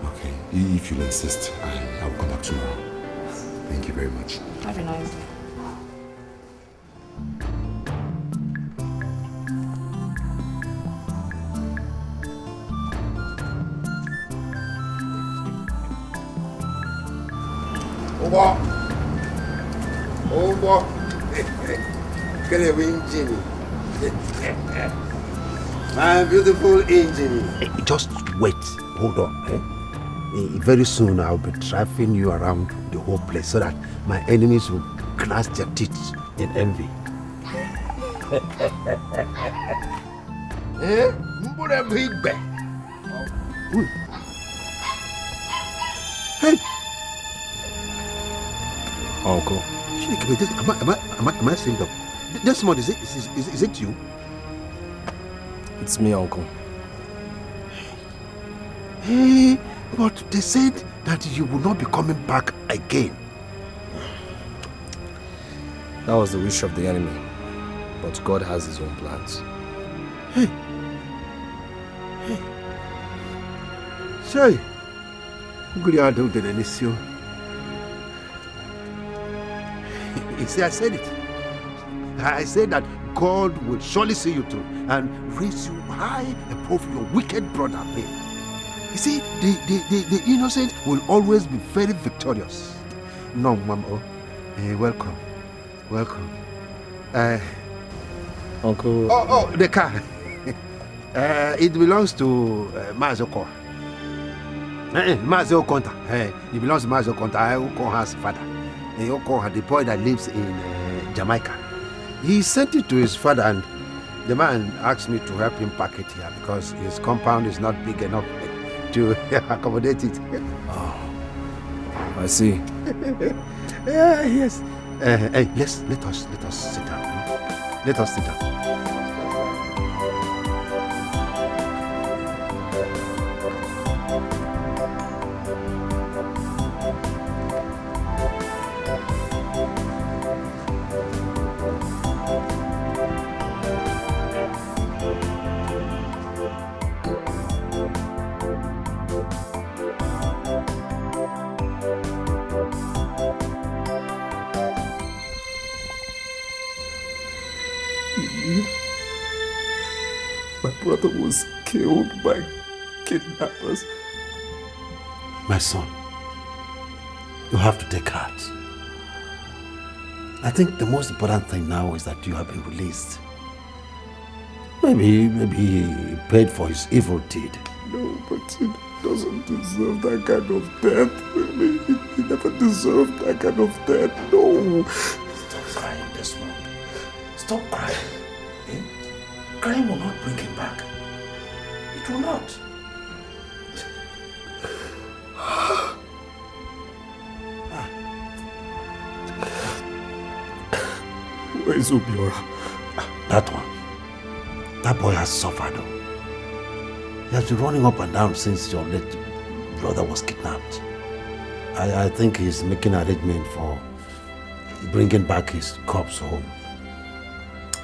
Okay. If you'll insist, I will come back tomorrow. Thank you very much. Have a nice day. Over. Can you win, Jimmy? My beautiful engineer. Just wait. Hold on. Very soon I'll be driving you around the whole place so that my enemies will clench their teeth in envy. Big bear. Hey. Uncle. Am I saying that? Desmond, is it you? It's me, Uncle. Hey, but they said that you will not be coming back again. That was the wish of the enemy. But God has his own plans. Hey. Say. You see, I said it. I said that God will surely see you through and raise you high above your wicked brother. You see, the innocent will always be very victorious. No, Mama. Welcome. Welcome. Uncle. Oh, the car. It belongs to Mazoko. Mazio Konta. It belongs to Mazio Konta. I will call her his father. He will call her the boy that lives in Jamaica. He sent it to his father, and the man asked me to help him pack it here because his compound is not big enough to accommodate it. Oh, I see. Yes. Hey, let us sit down. Let us sit down. My brother was killed by kidnappers. My son, you have to take heart. I think the most important thing now is that you have been released. Maybe he paid for his evil deed. No, but he doesn't deserve that kind of death. He never deserved that kind of death. No. Stop crying, Desmond. Stop crying. Crying will not bring him back. It will not. Where is Obiora? That one. That boy has suffered. He has been running up and down since your late brother was kidnapped. I think he's making arrangement for bringing back his corpse home.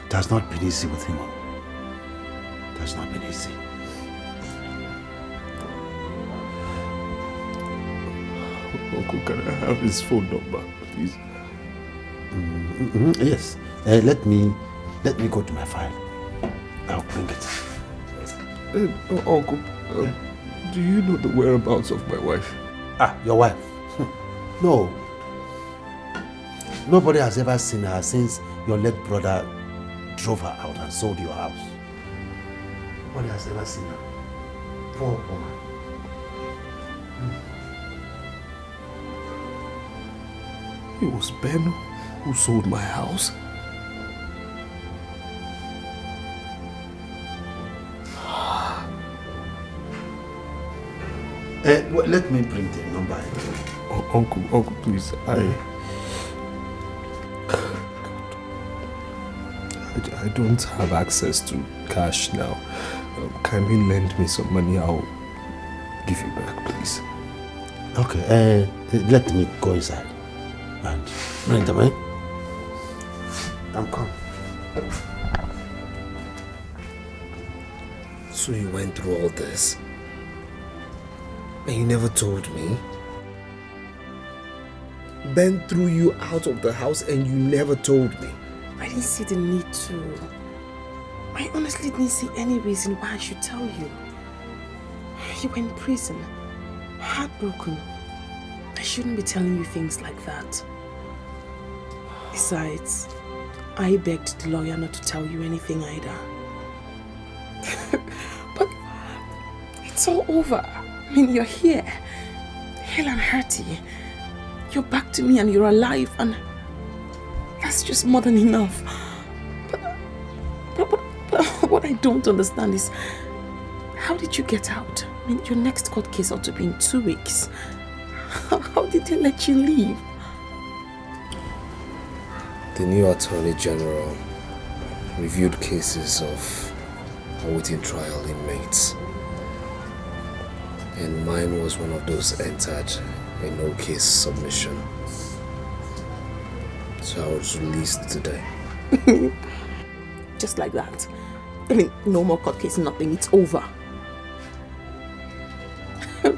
It has not been easy with him. It has not been easy. Uncle, can I have his phone number, please? Yes. Let me go to my file. I'll bring it. Uncle, do you know the whereabouts of my wife? Your wife? No. Nobody has ever seen her since your late brother drove her out and sold your house. Nobody has ever seen her. Poor woman. It was Ben who sold my house. Let me bring the number. Uncle, please, I don't have access to cash now. Kindly lend me some money. I'll give you back, please. Okay, let me go inside and bring them in. I'm coming. So you went through all this? And you never told me? Ben threw you out of the house and you never told me? I didn't see the need to. I honestly didn't see any reason why I should tell you. You were in prison, heartbroken. I shouldn't be telling you things like that. Besides, I begged the lawyer not to tell you anything either. It's all over. I mean, you're here, hale and hearty. You're back to me and you're alive, and that's just more than enough. But what I don't understand is, how did you get out? I mean, your next court case ought to be in 2 weeks. How did they let you leave? The new Attorney General reviewed cases of awaiting trial inmates, and mine was one of those entered a no-case submission. So I was released today. Just like that. I mean, no more court case, nothing, it's over.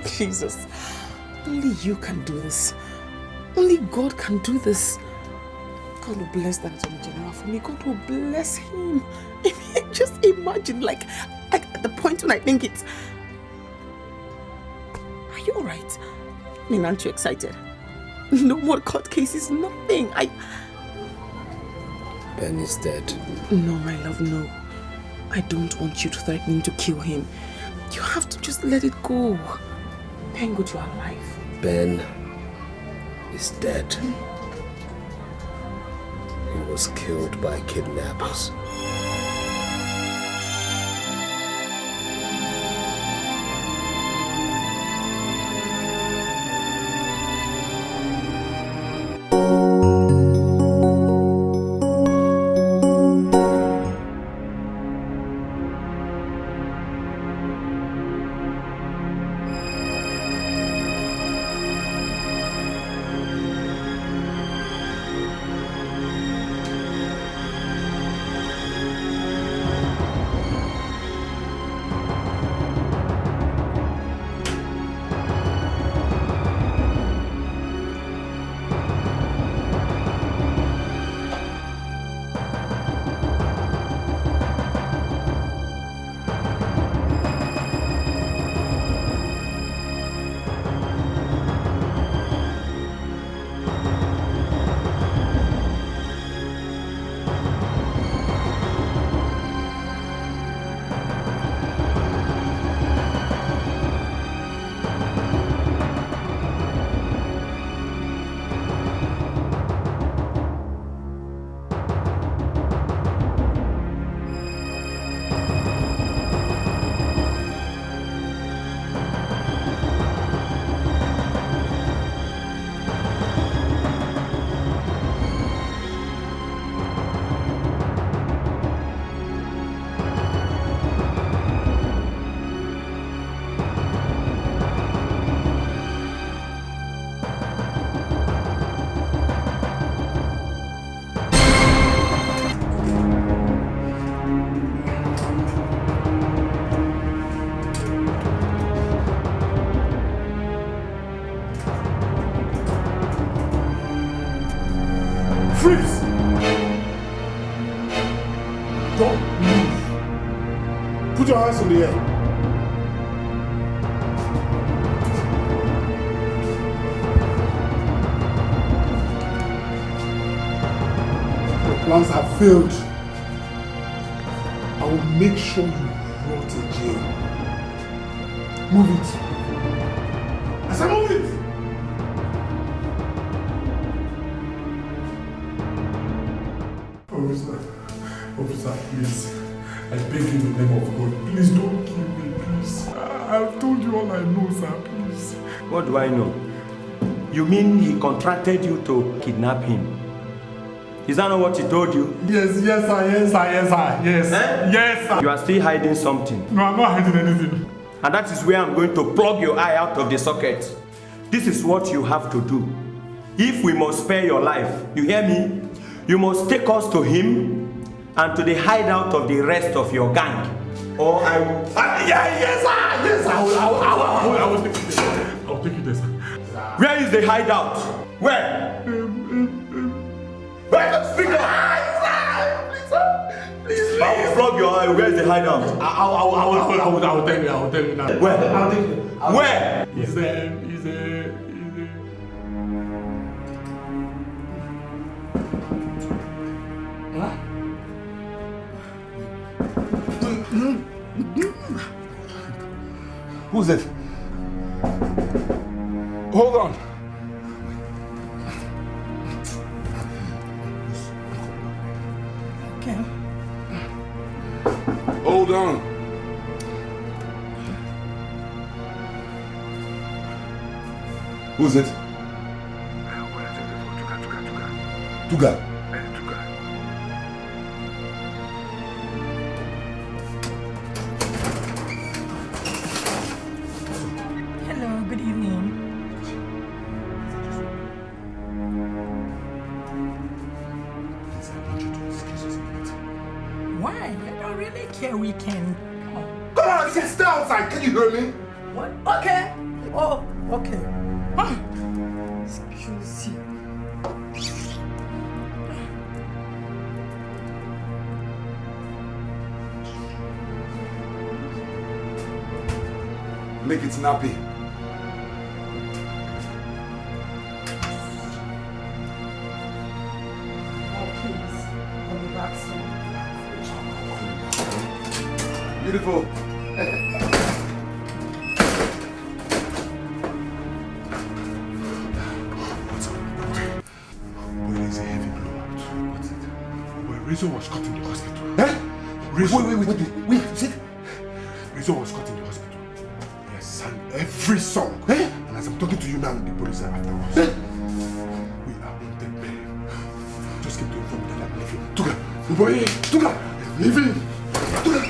Jesus, only you can do this. Only God can do this. God will bless that Attorney General for me. God will bless him. Just imagine, like at the point when I think it's... Are you alright? I mean, aren't you excited? No more court cases, nothing. Ben is dead. No, my love, no. I don't want you to threaten to kill him. You have to just let it go. Thank God you're alive. Ben is dead. He was killed by kidnappers. Freeze! Don't move. Put your hands in the air. Your plans have failed. I will make sure you rot in jail. Move it. I said move it! Officer, please. I beg you in the name of God. Please don't kill me, please. I've told you all I know, sir, please. What do I know? You mean he contracted you to kidnap him? Is that not what he told you? Yes, sir, yes, sir. You are still hiding something. No, I'm not hiding anything. And that is where I'm going to plug your eye out of the socket. This is what you have to do. If we must spare your life, you hear me? You must take us to him and to the hideout of the rest of your gang. Or I will... Yes, I will take you there. I'll take you there, sir. Where is the hideout? Where? Where? Speak up! Please. I will plug your eye. Where is the hideout? I will tell you now. Where? I'll take you. Where? He's Who's it? Hold on. Okay. Hold on. Who's it? Tuga. Hello, good evening. Why? I don't really care. We can. Come on, stay outside. Can you hear me? What? Okay. Oh, okay. Excuse you. Make it snappy. Oh, please. I'll be back soon. Beautiful. Boy, is a heavy blow. What's it? Boy, Rizzo was caught in the hospital. Eh? Rizzo. Wait, you said? Rizzo was caught in the hospital. He has sang every song. And as I'm talking to you now, the police are after us. We are wanted men. Just came to inform me that I'm leaving. Tuga! Boy! Tuga! I'm leaving! Tuga!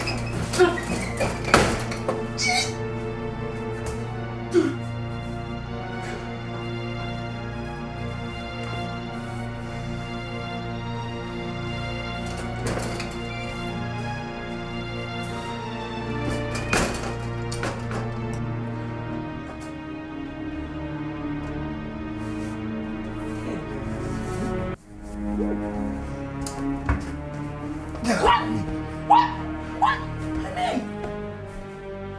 What? Honey?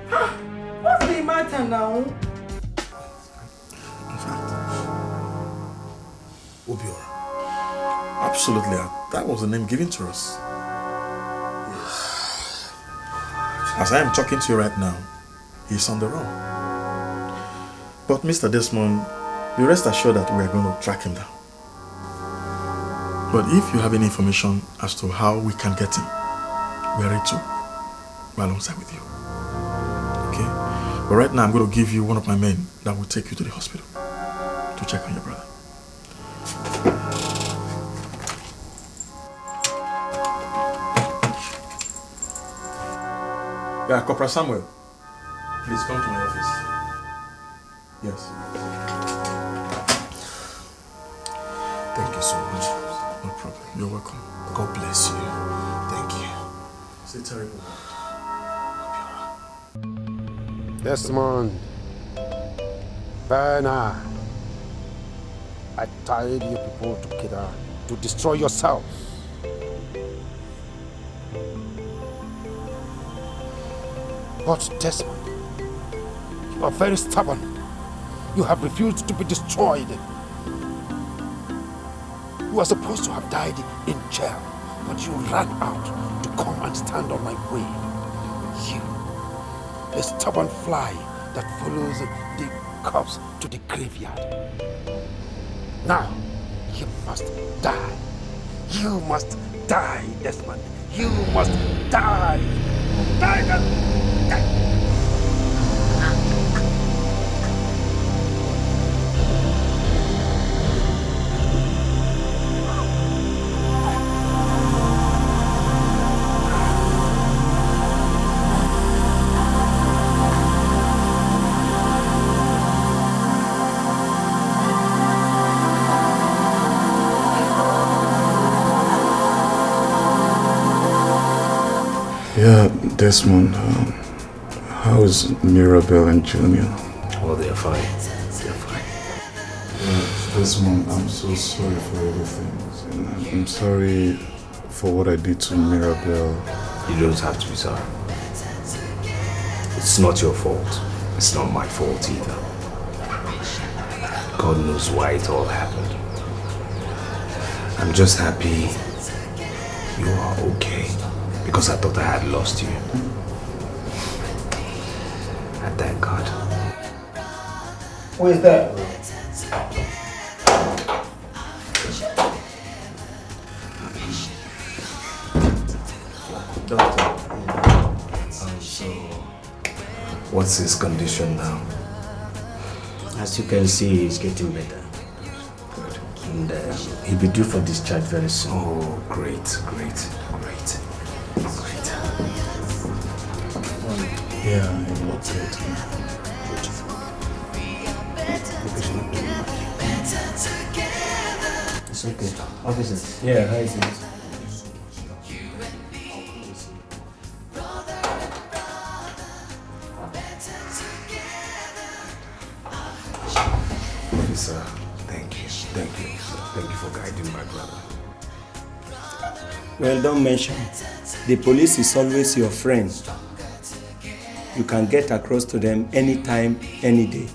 Huh? What's the matter now? In fact, Obiora. Absolutely, that was the name given to us. As I am talking to you right now, he's on the run. But Mr. Desmond, be rest assured that we are going to track him down. But if you have any information as to how we can get him, we are ready to be alongside with you. Okay? But right now, I'm going to give you one of my men that will take you to the hospital to check on your brother. Yeah, Corporal Samuel, please come to my office. Yes. Thank you so much. No problem. You're welcome. God bless you. Thank you. It's a terrible one. Desmond. Bernard. I tired you people together to destroy yourselves. But Desmond, you are very stubborn. You have refused to be destroyed. You are supposed to have died in jail, but you ran out to come and stand on my way. You, a stubborn fly that follows the corpse to the graveyard. Now, you must die. You must die, Desmond. You must die. Die, Desmond. Yeah, Desmond, how is Mirabelle and Junior? Oh, they're fine. They're fine. Desmond, I'm so sorry for everything. And I'm sorry for what I did to Mirabelle. You don't have to be sorry. It's not your fault. It's not my fault either. God knows why it all happened. I'm just happy you are okay, because I thought I had lost you. I thank God. Who is that? Doctor, so what's his condition now? As you can see, he's getting better. Good. And he'll be due for discharge very soon. Oh, great. Yeah, I look great. It's okay. Officers. Yeah, how is it? Officer, thank you. Thank you for guiding my brother. Well, don't mention. The police is always your friend. You can get across to them anytime, any day.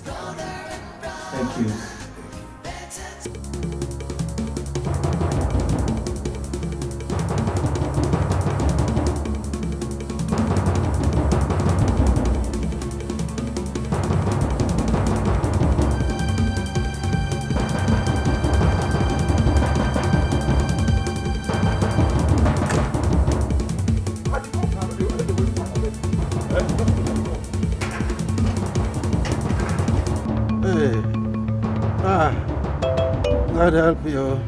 Thank you. God help you.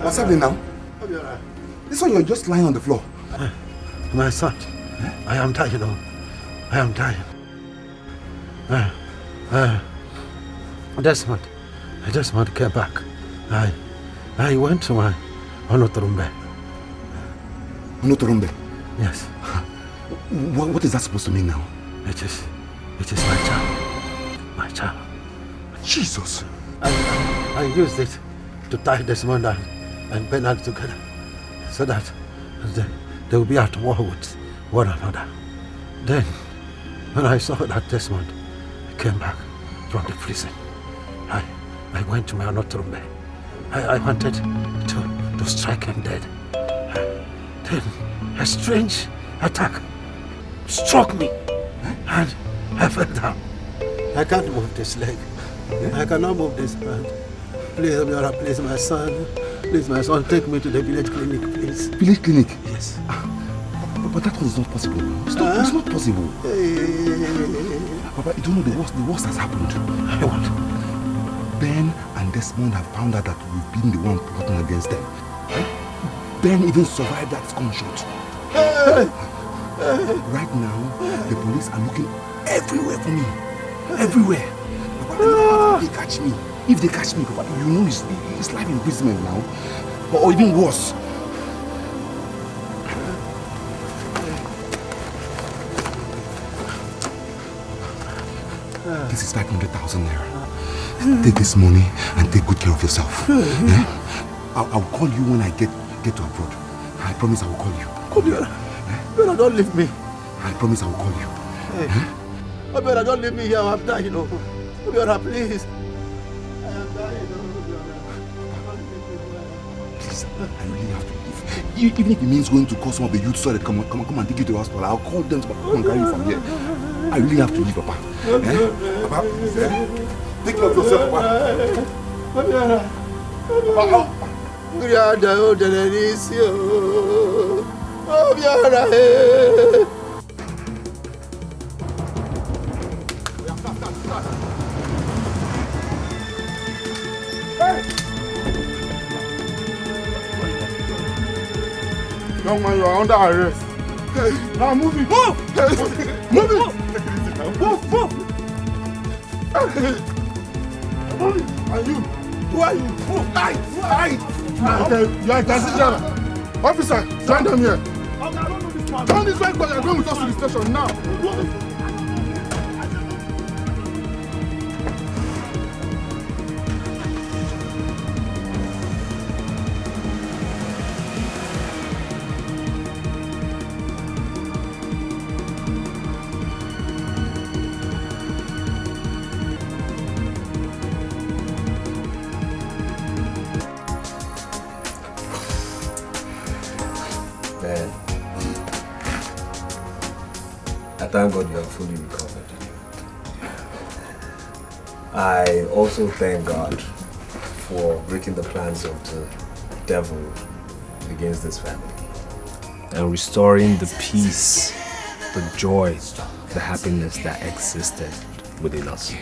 What's happening now? This one, you're just lying on the floor. My son, I am dying. I am dying. Desmond came back. I went to my Onotorumbe. Onotorumbe? Yes. What is that supposed to mean now? It is my child. My child. Jesus. I used it to tie Desmond and Bernard together so that they will be at war with one another. Then, when I saw that Desmond came back from the prison, I went to my Onotorumbe. I wanted to strike him dead. Then a strange attack struck me and I fell down. I can't move this leg. I cannot move this hand. Please, Obiora, please, my son. Please, my son, take me to the village clinic, please. Village clinic? Yes. But that one is not possible. It's not possible. Papa, you don't know the worst has happened. What? Ben and Desmond have found out that we've been the one plotting against them. Ben even survived that gunshot. Right now, the police are looking everywhere for me. Everywhere. Papa, if they catch me, Papa, you know it's life imprisonment now. Or even worse. This is 500,000 naira. Take this money and take good care of yourself. Yeah? I'll call you when I get to abroad. I promise I will call you. Obiora, don't leave me. I promise I will call you. Obiora, don't leave me here. I'm dying. Obiora, please. I am dying. Please, I really have to leave. Even if it means going to call some of the youth so that come and take you to the hospital, I'll call them to come and carry you from here. I really have to leave, Papa. Papa, take care of yourself, Papa. Obiora. Papa, Young man, you are under arrest. Now move it. Move! Move it! Move! And you? Who are you? Move! Die! Okay, you are a taxi driver. Officer, join them here. Turn this way, because you are going with us to the station now. I thank God you are fully recovered. I also thank God for breaking the plans of the devil against this family and restoring the peace, the joy, the happiness that existed within us.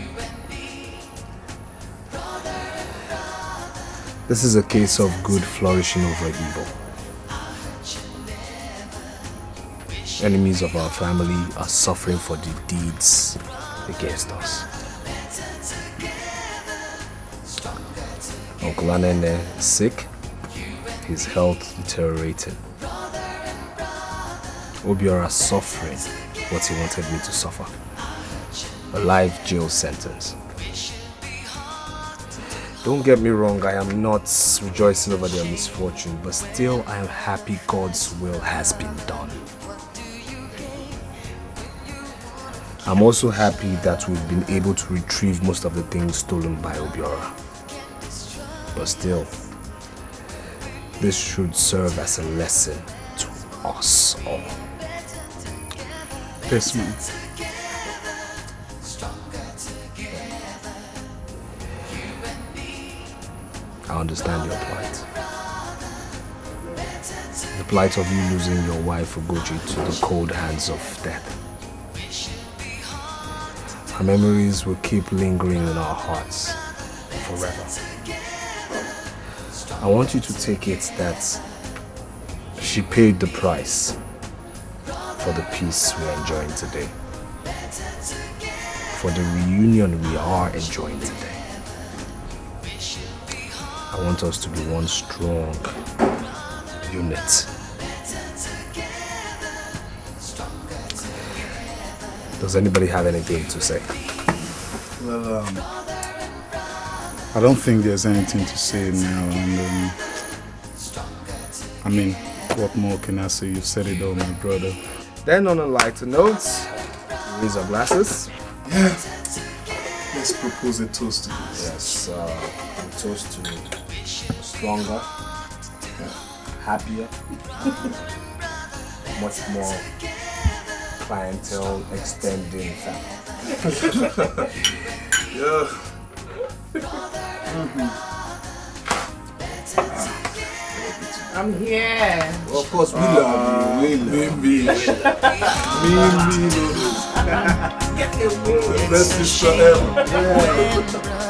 This is a case of good flourishing over evil. Enemies of our family are suffering for the deeds against us. Uncle Anene is sick, his health deteriorating. Obiora suffering what he wanted me to suffer. A life jail sentence. Don't get me wrong, I am not rejoicing over their misfortune, but still I am happy God's will has been done. I'm also happy that we've been able to retrieve most of the things stolen by Obiora. But still, this should serve as a lesson to us all. Yes, ma'am. I understand your plight. The plight of you losing your wife Ugochi to the cold hands of death. Her memories will keep lingering in our hearts forever. I want you to take it that she paid the price for the peace we are enjoying today. For the reunion we are enjoying today. I want us to be one strong unit. Does anybody have anything to say? Well, I don't think there's anything to say now. And I mean, what more can I say? You've said it all, my brother. Then on a lighter note, raise our glasses. Yeah. Let's propose a toast to this. Yes, a toast to stronger, happier, much more clientele extending family. Yeah. I'm here. Well, of course, we love you. We love you. Me, noodles. Get away. Best sister ever. Yeah.